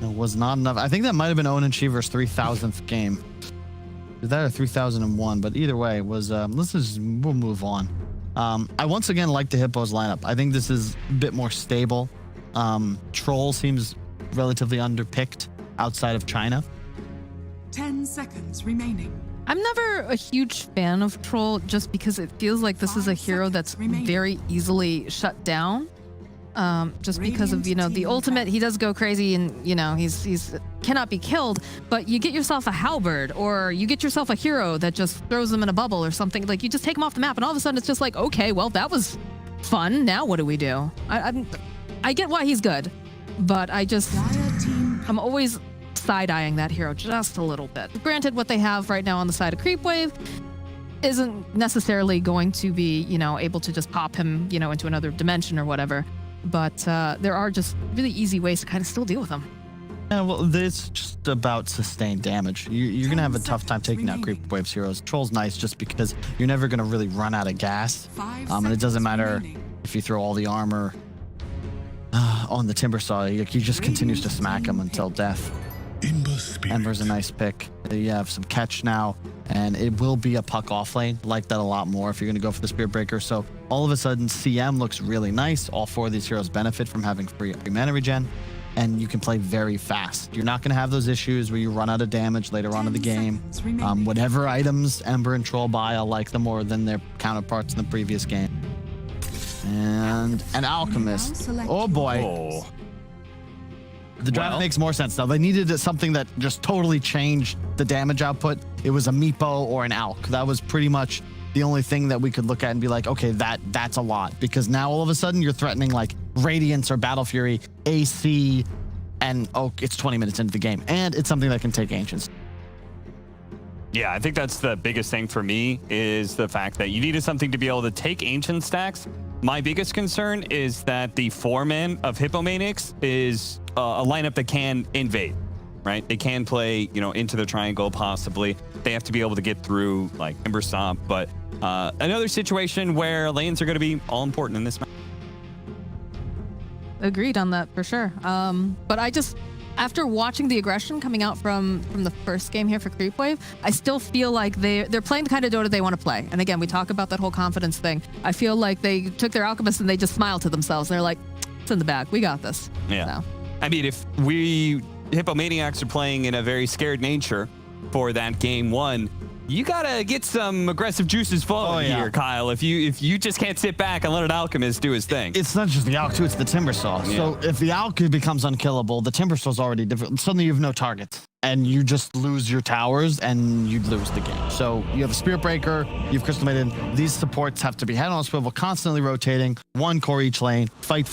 It was not enough. I think that might have been Owen Cheever's 3,000th game. Is that or 3001? But either way, it was. We'll move on. I once again like the Hippos lineup. I think this is a bit more stable. Troll seems relatively underpicked outside of China. 10 seconds remaining. I'm never a huge fan of Troll just because it feels like this is a hero that's very easily shut down. Just because of, the ultimate, he does go crazy and, he's cannot be killed, but you get yourself a halberd or you get yourself a hero that just throws him in a bubble or something. Like you just take him off the map and all of a sudden it's just like, okay, well, that was fun. Now what do we do? I get why he's good, but I'm always side-eyeing that hero just a little bit. Granted, what they have right now on the side of Creepwave isn't necessarily going to be, able to just pop him, into another dimension or whatever. But there are just really easy ways to kind of still deal with them. Yeah, well, it's just about sustained damage. You're going to have a tough time taking out Creepwave's heroes. Troll's nice just because you're never going to really run out of gas. And it doesn't matter if you throw all the armor on the Timbersaw. He just continues to smack him until death. Ember's a nice pick. You have some catch now, and it will be a Puck off lane. Like that a lot more if you're going to go for the Spirit Breaker. So all of a sudden, CM looks really nice. All 4 of these heroes benefit from having free mana regen. and you can play very fast. You're not going to have those issues where you run out of damage later on in the game. Whatever items Ember and Troll buy, I like them more than their counterparts in the previous game. And an Alchemist. Oh boy. Oh. The draft makes more sense now. They needed something that just totally changed the damage output. It was a Meepo or an Alch. That was pretty much the only thing that we could look at and be like, okay, that's a lot. Because now all of a sudden you're threatening like Radiance or Battle Fury, AC, and oh, it's 20 minutes into the game. And it's something that can take Ancients. Yeah, I think that's the biggest thing for me is the fact that you needed something to be able to take Ancient stacks. My biggest concern is that the 4-man of Hippomaniacs is a lineup that can invade, right? They can play, you know, into the triangle possibly. They have to be able to get through like Ember Stomp, but another situation where lanes are going to be all important in this match. Agreed on that for sure. But I just, after watching the aggression coming out from the first game here for Creepwave, I still feel like they're playing the kind of Dota they want to play. And again, we talk about that whole confidence thing. I feel like they took their Alchemist and they just smiled to themselves. They're like, it's in the bag. We got this. Yeah. So. I mean, if we Hippomaniacs are playing in a very scared nature for that game one, you gotta get some aggressive juices flowing here, Kyle. If you just can't sit back and let an Alchemist do his thing. It's not just the Alch too, it's the Timbersaw. Yeah. So if the Alch becomes unkillable, the Timbersaw's already different. Suddenly you have no targets and you just lose your towers and you'd lose the game. So you have a Spirit Breaker, you've Crystal Maiden. These supports have to be head on a swivel, constantly rotating, one core each lane, fight,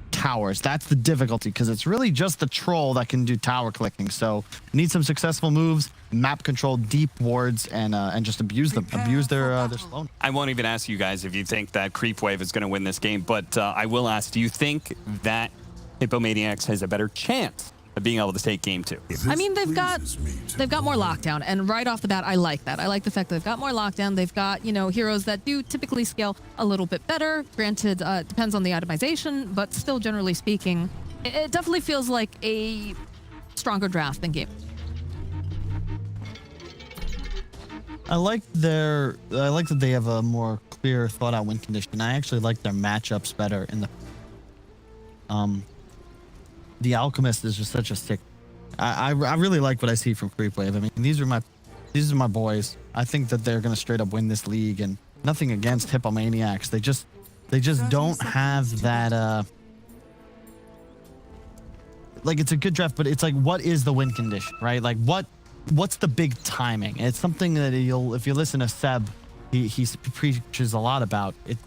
towers. That's the difficulty because it's really just the Troll that can do tower clicking. So need some successful moves, map control, deep wards, and just abuse them, abuse their slowness. I won't even ask you guys if you think that Creepwave is going to win this game, but I will ask, do you think that Hippomaniacs has a better chance of being able to take game 2? I mean, they've got more lockdown, and right off the bat, I like that. I like the fact that they've got more lockdown. They've got, you know, heroes that do typically scale a little bit better. Granted, depends on the itemization, but still, generally speaking, it definitely feels like a stronger draft than game. I like that they have a more clear thought out win condition. I actually like their matchups better in the Alchemist is just such a sick. I really like what I see from Creepwave. I mean, these are my boys. I think that they're gonna straight up win this league, and nothing against Hippomaniacs. They just don't have that like, it's a good draft, but it's like, what is the win condition, right? Like what's the big timing? And it's something that if you listen to Seb, he preaches a lot about it.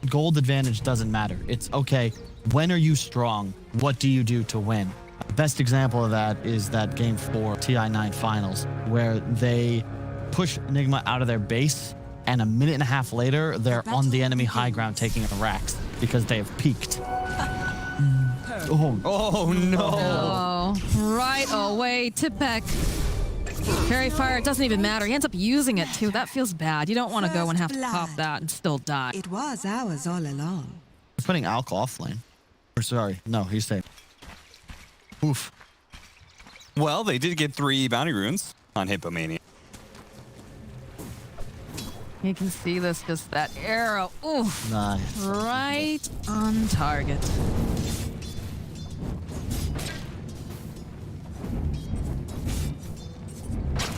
Gold advantage doesn't matter. It's okay, when are you strong? What do you do to win? Best example of that is that game 4 TI9 finals, where they push Enigma out of their base, and a minute and a half later, they're on the enemy high ground taking the racks because they have peaked. Oh no. Oh, right away, Tipek. Fairy Fire, it doesn't even matter. He ends up using it too. That feels bad. You don't want to go and have to pop that and still die. It was ours all along. He's putting Alch off lane. Or sorry, no, he's safe. Oof. Well, they did get 3 bounty runes on Hippomania. You can see this, just that arrow. Oof. Nice. Right on target.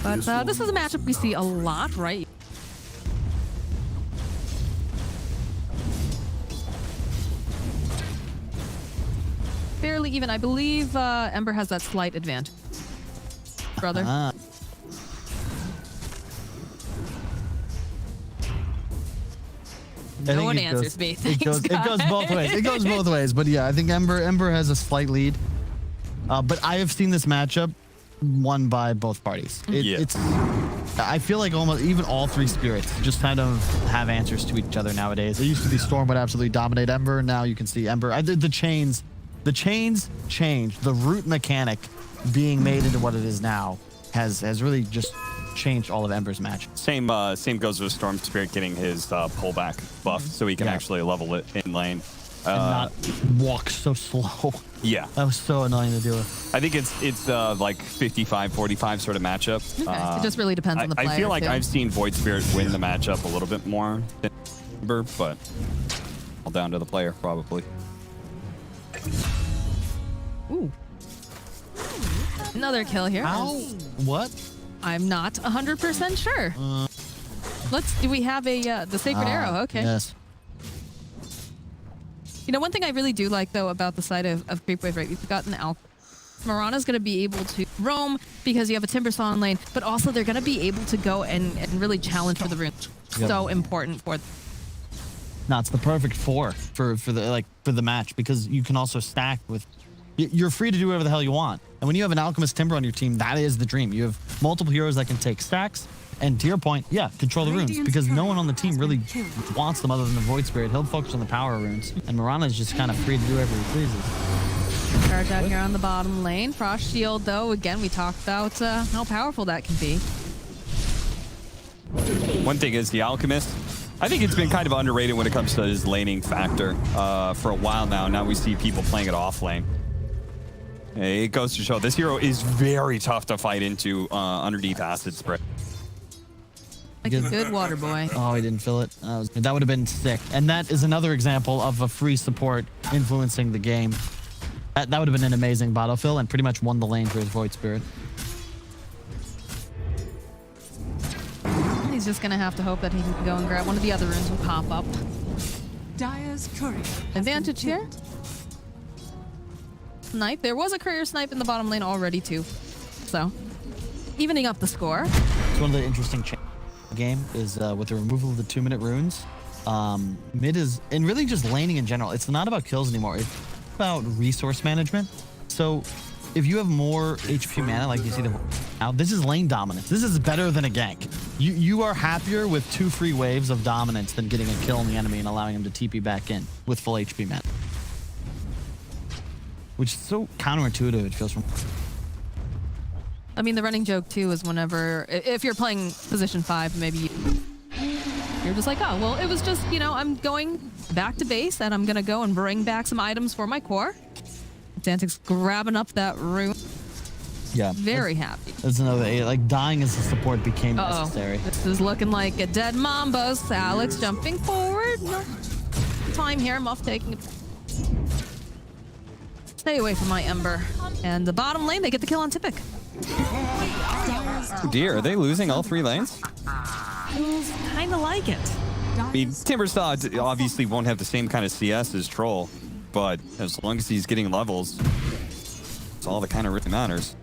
But this is a matchup we see a lot, right? Fairly even. I believe Ember has that slight advantage. Brother. No one answers me. It goes both ways. It goes both ways. But yeah, I think Ember has a slight lead. But I have seen this matchup won by both parties. It's I feel like almost even all 3 spirits just kind of have answers to each other nowadays. It used to be Storm would absolutely dominate Ember. Now you can see Ember. The chains changed. The root mechanic being made into what it is now has really just changed all of Ember's match. Same goes with Storm Spirit getting his pullback buff, so he can actually level it in lane. And not walk so slow. Yeah. That was so annoying to deal with. I think it's like 55-45 sort of matchup. Okay. It just really depends on the player. I feel like too. I've seen Void Spirit win the matchup a little bit more than Ember, but all down to the player probably. Another kill here. How? What? I'm not 100% sure. Do we have the Sacred Arrow? Okay. Yes. You know, one thing I really do like, though, about the side of Creepwave, right? We've gotten Mirana's going to be able to roam because you have a Timbersaw in lane, but also they're going to be able to go and really challenge for the runes. Yep. So important for them. No, it's the perfect for the match because you can also stack with. You're free to do whatever the hell you want, and when you have an Alchemist Timber on your team, that is the dream. You have multiple heroes that can take stacks, and to your point, yeah, control the runes because no one on the team really wants them other than the Void Spirit. He'll focus on the power runes, and Mirana is just kind of free to do whatever he pleases. Charge out here on the bottom lane. Frost Shield, though, again, we talked about how powerful that can be. One thing is the Alchemist. I think it's been kind of underrated when it comes to his laning factor for a while now. Now we see people playing it off lane. It goes to show this hero is very tough to fight into underneath Acid Spray. Like a good water boy. Oh, he didn't fill it. That would have been sick. And that is another example of a free support influencing the game. That would have been an amazing bottle fill and pretty much won the lane for his Void Spirit. He's just going to have to hope that he can go and grab one of the other runes will pop up. Dire's courier. Advantage here. Snipe. There was a courier snipe in the bottom lane already, too. So, evening up the score. It's one of the interesting changes in the game is with the removal of the 2-minute runes. Mid is, and really just laning in general, it's not about kills anymore. It's about resource management. So, if you have more HP mana, like you see now, this is lane dominance. This is better than a gank. You are happier with 2 free waves of dominance than getting a kill on the enemy and allowing him to TP back in with full HP mana. Which is so counterintuitive, it feels from. I mean, the running joke, too, is whenever, if you're playing position 5, maybe you're just like, oh, well, it was just, you know, I'm going back to base and I'm going to go and bring back some items for my core. Xantic's grabbing up that rune. Yeah. Very happy. That's another, like, dying as a support became necessary. This is looking like a dead Mambos. Alex jumping forward. No time here. Muff taking it. Stay away from my Ember. And the bottom lane, they get the kill on Typic. Oh dear, are they losing all 3 lanes? Feels kind of like it. I mean, Timbersaw obviously won't have the same kind of CS as Troll, but as long as he's getting levels, it's all that kind of really matters.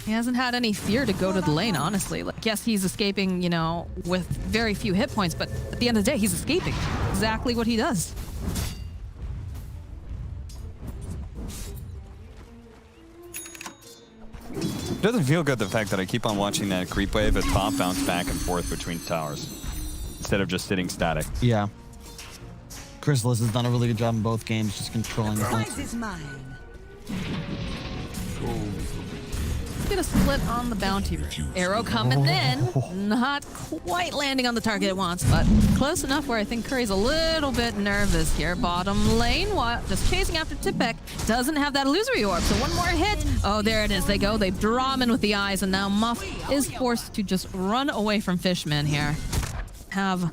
He hasn't had any fear to go to the lane, honestly. Like, yes, he's escaping, you know, with very few hit points, but at the end of the day, he's escaping. Exactly what he does. It doesn't feel good, the fact that I keep on watching that Creepwave at top bounce back and forth between towers instead of just sitting static. Yeah. Chrysalis has done a really good job in both games, just controlling the Prize is mine. Get a split on the bounty room. Arrow coming in. Not quite landing on the target it wants, but close enough where I think Curry's a little bit nervous here. Bottom lane, just chasing after Tipek. Doesn't have that illusory orb, so one more hit. Oh, there it is. They go. They draw him in with the eyes, and now Muff is forced to just run away from Fishman here. Have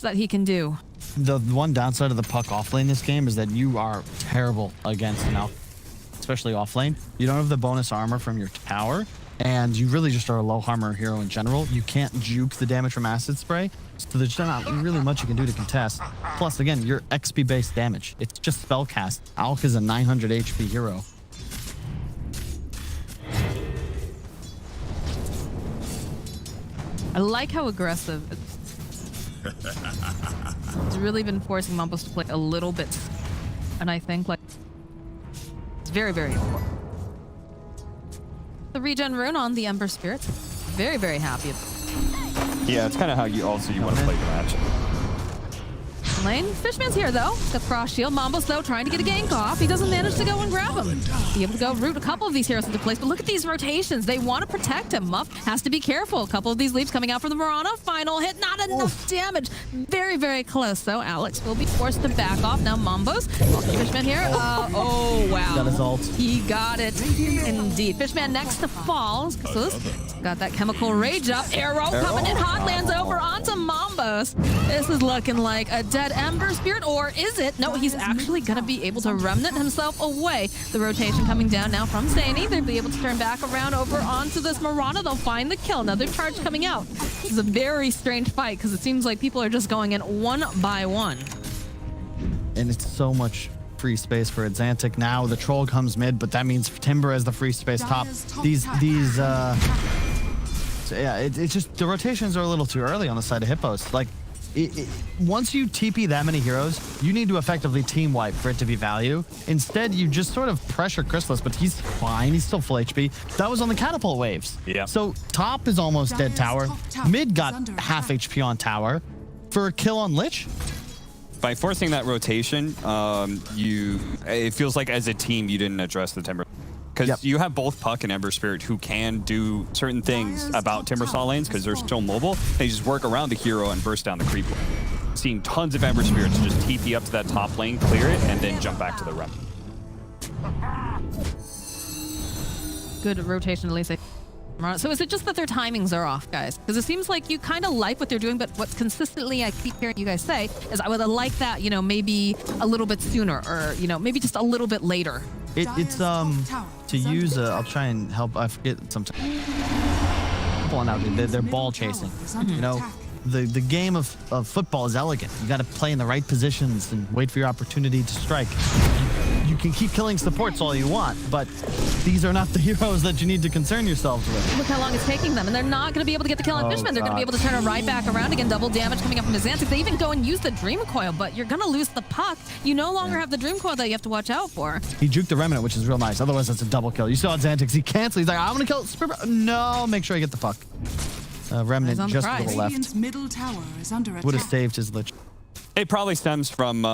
that he can do. The one downside of the puck off lane this game is that you are terrible against an alpha. Especially off lane. You don't have the bonus armor from your tower, and you really just are a low armor hero in general. You can't juke the damage from Acid Spray, so there's not really much you can do to contest. Plus, again, you're XP-based damage. It's just spell cast. Alk is a 900 HP hero. I like how aggressive it's really been forcing Mambos to play a little bit, and I think like it's very, very important. The regen rune on the Ember Spirit. Very, very happy. Yeah, it's kind of how you want to play the match. Lane. Fishman's here, though. Got Frost Shield. Mambos, though, trying to get a gank off. He doesn't manage to go and grab him. Be able to go root a couple of these heroes into place, but look at these rotations. They want to protect him. Muff has to be careful. A couple of these leaps coming out for the Mirana. Final hit. Not enough damage. Very, very close, though. Alex will be forced to back off. Now Mambos. Fishman here. Oh, wow. Got his ult. He got it. Indeed. Fishman next to fall. So got that chemical rage up. Arrow coming in hot. Lands over onto Mambos. This is looking like a dead instead Ember Spirit, or is it? No, he's actually going to be able to remnant himself away. The rotation coming down now from Zany. They'll be able to turn back around over onto this Mirana. They'll find the kill. Another charge coming out. This is a very strange fight because it seems like people are just going in one by one. And it's so much free space for Xantic. Now the troll comes mid, but that means Timber as the free space top. It's just the rotations are a little too early on the side of Hippos. Like, once you TP that many heroes, you need to effectively team wipe for it to be value. Instead, you just sort of pressure Chrysalis, but he's fine. He's still full HP. That was on the catapult waves. Yeah. So top is almost dead tower. Mid got half HP on tower for a kill on Lich. By forcing that rotation, it feels like as a team you didn't address the Timber. Because you have both Puck and Ember Spirit who can do certain things about Timbersaw lanes because they're still mobile. They just work around the hero and burst down the creep. Seeing tons of Ember Spirits just TP up to that top lane, clear it, and then jump back to the rep. Good rotation, at least. So is it just that their timings are off, guys? Because it seems like you kind of like what they're doing, but what consistently I keep hearing you guys say is I would have liked that, you know, maybe a little bit sooner or, you know, maybe just a little bit later. It's to use I'll try and help. I forget sometimes. Pulling out, they're ball chasing. You know, the game of football is elegant. You got to play in the right positions and wait for your opportunity to strike. You can keep killing supports all you want, but these are not the heroes that you need to concern yourselves with. Look how long it's taking them, and they're not going to be able to get the kill on Fishman. They're going to be able to turn it right back around again. Double damage coming up from Xantic. They even go and use the Dream Coil, but you're going to lose the Puck. You no longer have the Dream Coil that you have to watch out for. He juked the Remnant, which is real nice. Otherwise, that's a double kill. You saw Xantic. He cancels. He's like, I'm going to kill Spur. No, make sure I get the Puck. Remnant just to the left. Middle tower is under attack. Would have saved his Lich. It probably stems from,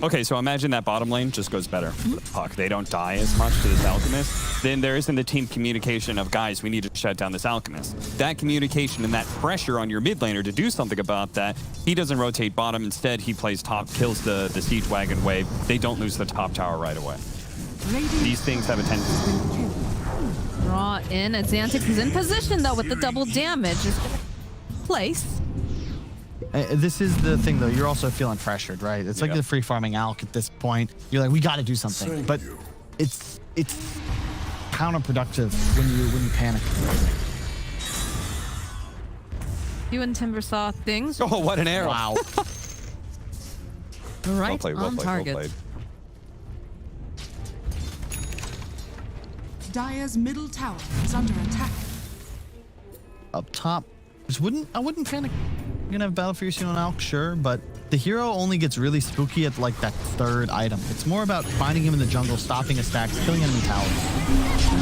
okay, so imagine that bottom lane just goes better with the Puck. They don't die as much to this Alchemist. Then there isn't the team communication of, guys, we need to shut down this Alchemist. That communication and that pressure on your mid laner to do something about that, he doesn't rotate bottom. Instead, he plays top, kills the Siege Wagon wave. They don't lose the top tower right away. These things have a tendency. Draw in. Xantic is in position, though, with the double damage. Is going to place. This is the thing, though. You're also feeling pressured, right? It's like the free farming Alk at this point. You're like, we got to do something, but it's counterproductive when you panic. You and Timber saw things. Oh, what an arrow! Wow. Right well played, well on played, target. well played. Dire's middle tower is under attack. Up top, I wouldn't panic. You're gonna have Battle Fury on Alk, sure, but the hero only gets really spooky at like that third item. It's more about finding him in the jungle, stopping a stack, killing enemy towers.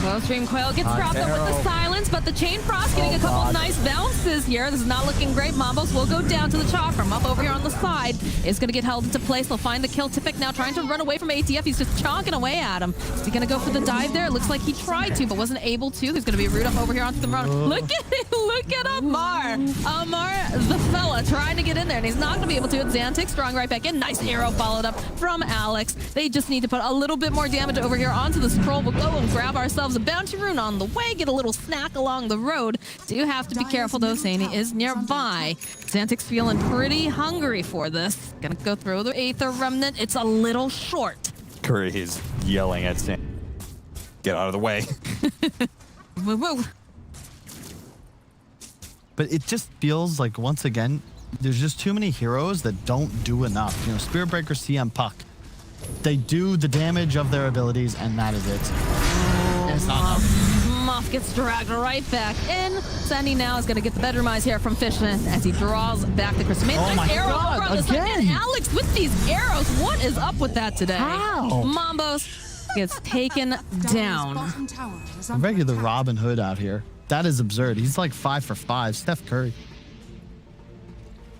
Well, Stream Coil gets dropped up with the silence, but the Chain Frost getting a couple nice bounces here. This is not looking great. Mambos will go down to the chalk from up over here on the side. Is going to get held into place. They'll find the kill. Tipic now trying to run away from ATF. He's just chonking away at him. Is he going to go for the dive there? It looks like he tried to, but wasn't able to. There's going to be a root up over here onto the run. Look at it. Look at Amar. Amar, the fella, trying to get in there, and he's not going to be able to. Xantic strong right back in. Nice arrow followed up from Alex. They just need to put a little bit more damage over here onto this troll. We'll go and grab ourselves a bounty rune on the way, get a little snack along the road. Do have to be careful though, Sani is nearby. Xantic's feeling pretty hungry for this. Gonna go through the Aether Remnant. It's a little short. Curry is yelling at Stan. Get out of the way. Woo woo. But it just feels like, once again, there's just too many heroes that don't do enough. You know, Spirit Breaker, CM, Puck. They do the damage of their abilities, and that is it. It's not enough. Moth gets dragged right back in. Sandy now is going to get the bedroom eyes here from Fishman as he draws back the crystal. Oh my arrow God, over on the side. again. And Alex with these arrows. What is up with that today? How? Mambos gets taken down. Bottom tower is A under regular attack. Robin Hood out here. That is absurd. He's like 5 for 5. Steph Curry.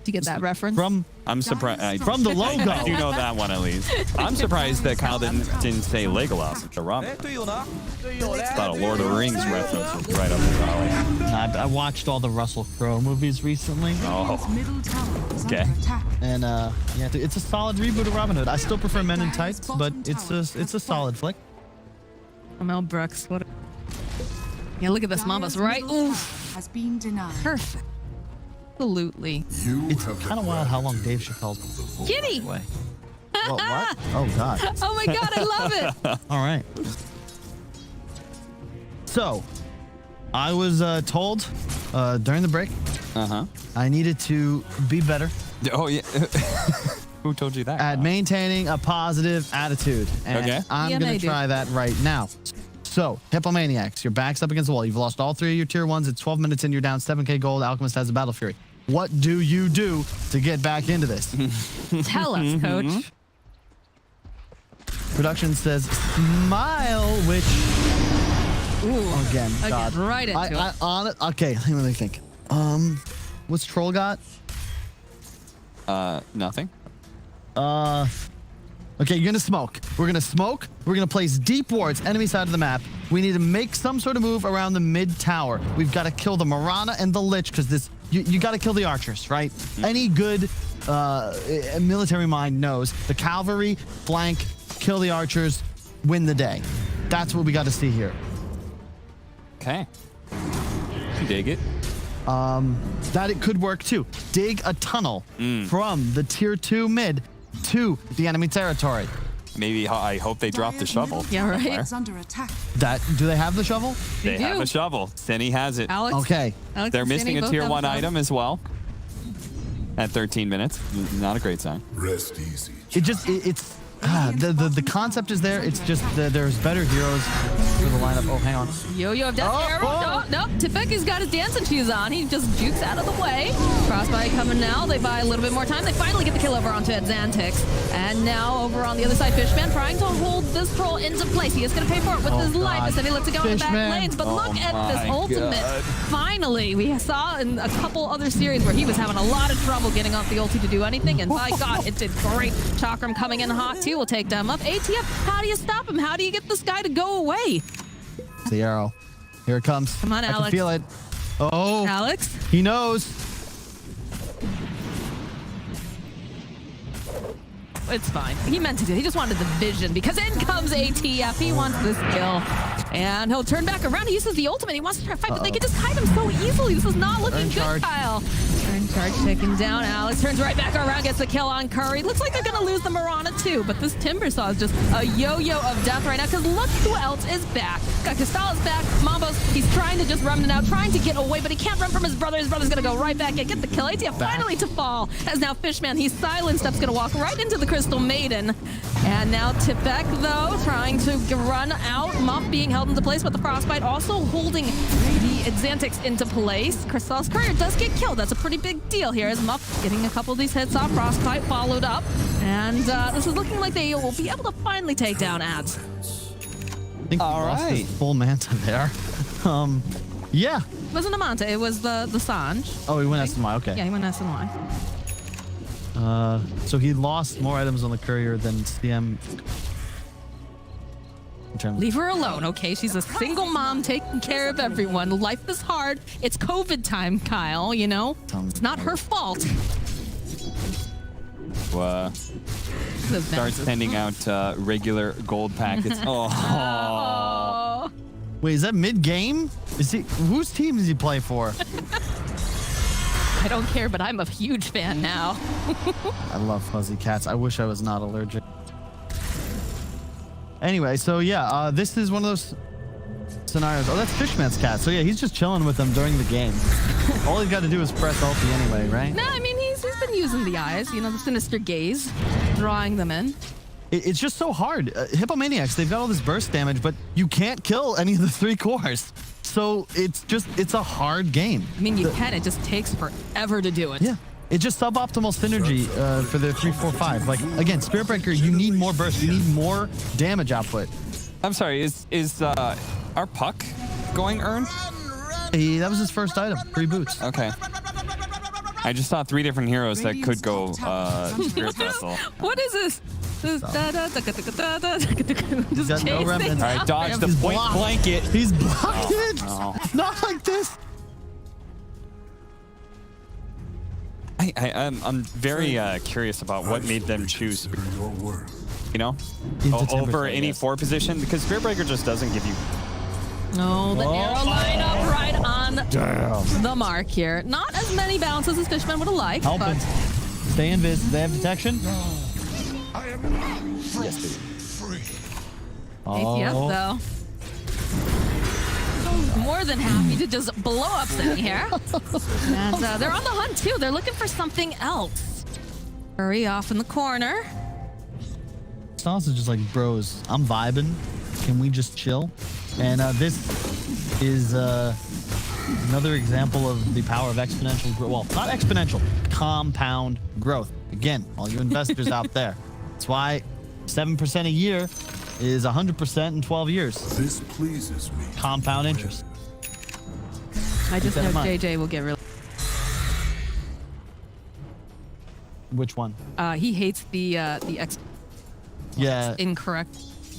Do you get that reference? I'm surprised. From the logo. I do know that one at least. I'm surprised that Kyle didn't say Legolas to Robin. Thought a Lord of the Rings reference was right up his alley. I watched all the Russell Crowe movies recently. Oh, Middle tower is okay. under attack. And yeah, it's a solid reboot of Robin Hood. I still prefer Men in Tights, but it's a solid flick. Mel Brooks. What? Yeah, look at this Mambos, right? Oof. Has been denied. Perfect. Absolutely. It's kind of wild how long Dave Chappelle's Kitty! away. What? Oh, God. Oh my God, I love it. All right. So, I was told during the break I needed to be better. Oh, yeah. Who told you that? At maintaining a positive attitude. And I'm going to try that right now. So, Hippomaniacs, your back's up against the wall. You've lost all 3 of your tier 1s. It's 12 minutes in. You're down 7K gold. Alchemist has a Battle Fury. What do you do to get back into this? Tell us, coach. Production says smile, which... Ooh. Again, God. Right into it. Okay, let me think. What's Troll got? Nothing. Okay, you're gonna smoke. We're gonna smoke. We're gonna place deep wards, enemy side of the map. We need to make some sort of move around the mid tower. We've got to kill the Marana and the Lich because this. You got to kill the archers, right? Any good military mind knows the cavalry flank, kill the archers, win the day. That's what we got to see here. Okay. Dig it. That it could work too. Dig a tunnel from the tier 2 mid to the enemy territory. Maybe I hope they drop the shovel. Yeah, right. It's under attack. Do they have the shovel? They have a shovel. Cinny has it. Alex. Okay. Alex They're and missing Cindy a both tier have 1 shovel. item as well. At 13 minutes. Not a great sign. Rest easy. It's the concept is there. It's just there's better heroes for the lineup. Oh, hang on. Yo-yo of death arrow. No, Tefeki's got his dancing shoes on. He just jukes out of the way. Crossbody coming now. They buy a little bit more time. They finally get the kill over onto Xantix. And now over on the other side, Fishman trying to hold this troll into place. He is going to pay for it with his life. Instead, he lets it go in the back lanes. But look at this ultimate. Finally, we saw in a couple other series where he was having a lot of trouble getting off the ulti to do anything. And by God, it did great. Chakram coming in hot too. We'll take them up. ATF, how do you stop him? How do you get this guy to go away? The arrow. Here it comes. Come on, I Alex. can feel it. Oh. Alex? He knows. It's fine. He meant to do it. He just wanted the vision because in comes ATF. He wants this kill. And he'll turn back around. He uses the ultimate. He wants to try to fight, but they can just kite him so easily. This is not looking good, Kyle. Turn charge taken down. Alex turns right back around, gets the kill on Curry. Looks like they're going to lose the Marana too, but this Timbersaw is just a yo-yo of death right now because look who else is back. Got Castala's back. Mambo's, he's trying to just remnant out, trying to get away, but he can't run from his brother. His brother's going to go right back and get the kill. ATF finally to fall as now Fishman, he's silenced up, is going to walk right into the Crystal Maiden. And now Tibek, though, trying to run out. Muff being held into place, but the Frostbite also holding the Xantix into place. Crystal's Courier does get killed. That's a pretty big deal here as Muff getting a couple of these hits off. Frostbite followed up. And this is looking like they will be able to finally take down Ads. I think all right. His full manta there. Yeah. It wasn't a Manta, it was the Sanj. Oh, he went SNY, okay. Yeah, he went SNY. So he lost more items on the courier than CM. Leave her alone, okay? She's a single mom taking care of everyone. Life is hard. It's COVID time, Kyle, you know? It's not her fault. Start sending out regular gold packets. Oh. Wait, is that mid-game? Is he? Whose team does he play for? I don't care, but I'm a huge fan now. I love fuzzy cats. I wish I was not allergic. Anyway, so yeah, this is one of those scenarios. Oh, that's Fishman's cat. So yeah, he's just chilling with them during the game. All he's got to do is press ulti anyway, right? No, I mean, he's been using the eyes, you know, the sinister gaze, drawing them in. It's just so hard. Hippomaniacs, they've got all this burst damage, but you can't kill any of the 3 cores. So it's a hard game. I mean, you can. It just takes forever to do it. Yeah. It's just suboptimal synergy for the 3-4-5. Like, again, Spirit Breaker, you need more burst. You need more damage output. I'm sorry, is our puck going earned? Hey, that was his first item, 3 boots. Okay. I just saw 3 different heroes that could go Spirit Vessel. What is this? Just no remnants. All right, dodge the point blanket. He's blocked it. No. Not like this. I'm very curious about what made them choose, you know, over any 4 position, because Spirit Breaker just doesn't give you. Oh, the arrow line up right on the mark here. Not as many bounces as Fishman would have liked, Help but him. Stay invis. They have detection? I am now Yes, free. ATF though. More than happy to just blow up Sunny here. And they're on the hunt too. They're looking for something else. Hurry off in the corner. Stas is just like, bros, I'm vibing. Can we just chill? And this is another example of the power of exponential growth. Well, not exponential, compound growth. Again, all you investors out there. That's why 7% a year is 100% in 12 years. This pleases me. Compound interest. I just know that in mind. JJ will get really. Which one? He hates the X. Yeah, Incorrect.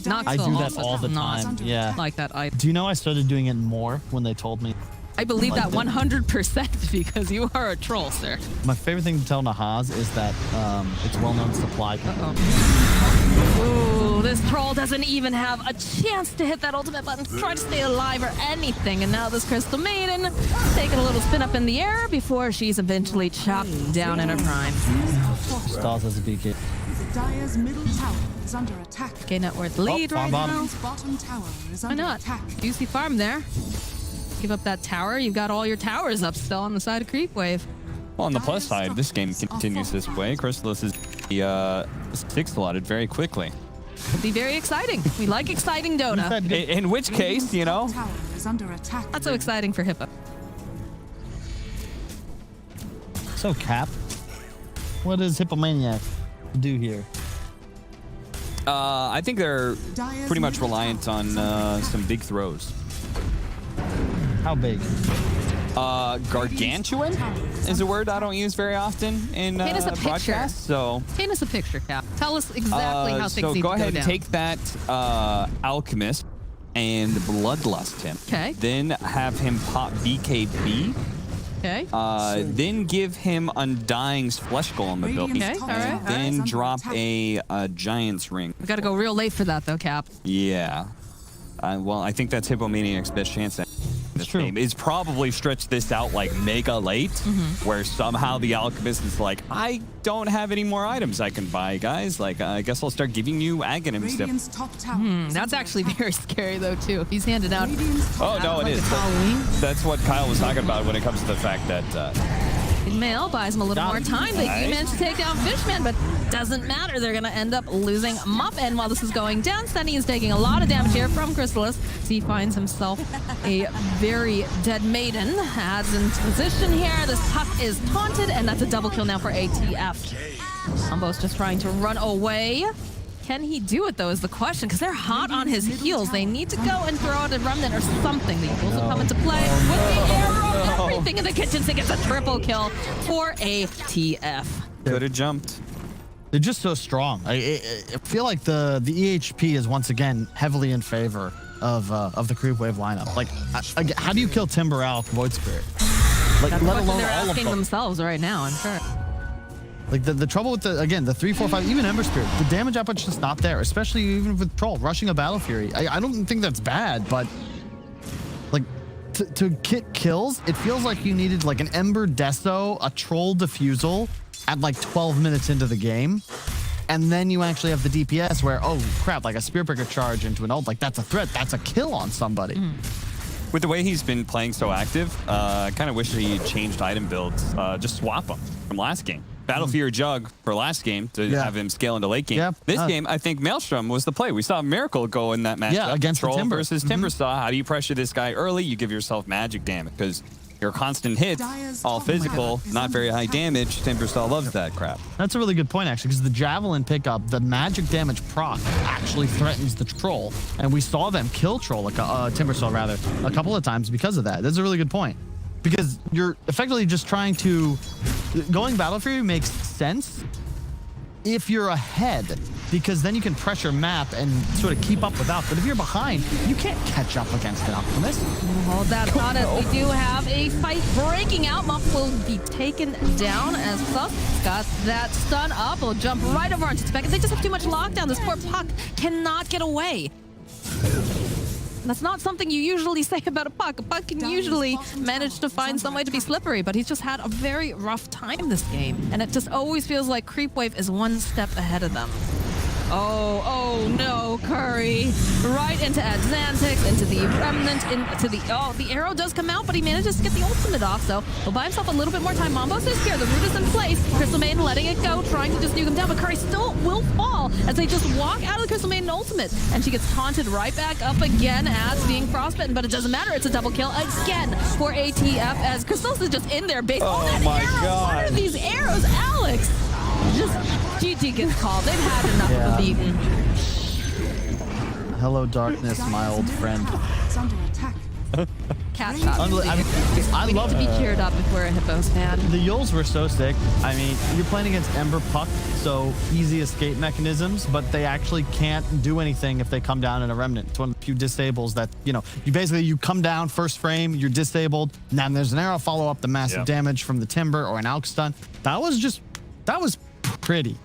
Not I so do that also all the not time. Yeah. like that. Do you know I started doing it more when they told me? I believe that Like 100% because you are a troll, sir. My favorite thing to tell Nahaz is that it's well-known supply. Ooh, this troll doesn't even have a chance to hit that ultimate button, try to stay alive or anything. And now this Crystal Maiden taking a little spin up in the air before she's eventually chopped down in her prime. Stas has a BK. Dire's middle tower is under attack. Okay, net worth lead farm right bomb. now. Dire's bottom tower is Why under not? attack. Juicy farm there. Give up that tower. You've got all your towers up still on the side of Creepwave. Well, on the plus side, this game continues this way. Chrysalis is the 6 slotted very quickly. Could be very exciting. We like exciting Dota. In which case, you know, Tower is under attack. Not so exciting for Hippo. So, Cap, what does Hippomaniacs do here? I think they're pretty much reliant on some big throws. How big? Gargantuan is a word I don't use very often in Paint us a picture. broadcasts. So, Paint us a picture, Cap. Tell us exactly how things so need go to ahead go and down. take that Alchemist and Bloodlust him. Okay. Then have him pop BKB. Okay. Then give him Undying's Flesh Golem ability. Okay, all right, all Then right. drop a Giant's Ring. We got to go real late for that, though, Cap. Yeah. Well, I think that's Hippomaniac's best chance at this true. game. Is probably stretch this out like mega late, where somehow the Alchemist is like, I don't have any more items I can buy, guys. Like, I guess I'll start giving you Aghanim stuff. Radiant's top tower. is That's under actually attack. very scary, though, too. He's handed out. Radiant's top Oh, no, it like is. it's Halloween. That's what Kyle was talking about when it comes to the fact that Mail buys him a little Got more him. time. They Nice. managed to take down Fishman, but doesn't matter. They're going to end up losing Mup. And while this is going down, Sunny is taking a lot of damage here from Chrysalis. So he finds himself a very dead maiden. Adds into position here. This puck is taunted, and that's a double kill now for ATF. Combo's just trying to run away. Can he do it, though, is the question, because they're hot on his heels. They need to go and throw out a remnant or something. The Eagles will come into play with the arrow. Everything in the kitchen sink. It's a triple kill for ATF. could have jumped. They're just so strong. I feel like the EHP is once again heavily in favor of the Creepwave lineup. Like, how do you kill Timberal Void Spirit? Like, That's let what alone they're all of asking them. themselves right now, I'm sure. Like the trouble with the 3, 4, 5, even Ember Spirit, the damage output's just not there. Especially even with Troll rushing a Battle Fury. I don't think that's bad, but like to get kills, it feels like you needed like an Ember Deso, a Troll Diffusal at like 12 minutes into the game. And then you actually have the DPS where, oh crap, like a Spearbreaker charge into an ult, like that's a threat, that's a kill on somebody. With the way he's been playing so active, I kind of wish he changed item builds. Just swap them from last game. Battle Fury Jug for last game to have him scale into late game. Yeah. This game, I think Maelstrom was the play. We saw Miracle go in that matchup. Yeah, against the Troll Timber. versus Timbersaw. How do you pressure this guy early? You give yourself magic damage because your constant hits, all physical, not very high damage. Timbersaw loves that crap. That's a really good point, actually, because the Javelin pickup, the magic damage proc actually threatens the Troll. And we saw them kill Troll, like Timbersaw rather, a couple of times because of that. That's a really good point. Because you're effectively just trying to... Going Battle Fury makes sense if you're ahead, because then you can pressure map and sort of keep up without. But if you're behind, you can't catch up against an Optimist. Hold that thought as we do have a fight breaking out. Muff will be taken down as Puff got that stun up. Will jump right over onto Tibet. They just have too much lockdown. This poor Puck cannot get away. That's not something you usually say about a Puck. A Puck can usually manage to find some way to be slippery, but he's just had a very rough time this game. And it just always feels like Creepwave is one step ahead of them. Oh no, Curry. Right into Xantix, into the Remnant, into the... Oh, the arrow does come out, but he manages to get the ultimate off, so he'll buy himself a little bit more time. Mambos is here, the root is in place. Crystal Maiden letting it go, trying to just nuke him down, but Curry still will fall as they just walk out of the Crystal Maiden ultimate. And she gets taunted right back up again as being frostbitten, but it doesn't matter. It's a double kill again for ATF as Crystals is just in there. Based on that arrow. What are these arrows, Alex? Just GG gets called. They've had enough of a beaten. Hello, darkness, my old friend. It's under attack. Cat shot. I We love need to be cheered up if we're a Hippos fan. The Yules were so sick. I mean, you're playing against Ember Puck, so easy escape mechanisms, but they actually can't do anything if they come down in a Remnant. It's one of the few disables that, you know, you come down first frame, you're disabled, and then there's an arrow follow up the massive damage from the Timber or an Alk stun. That was pretty.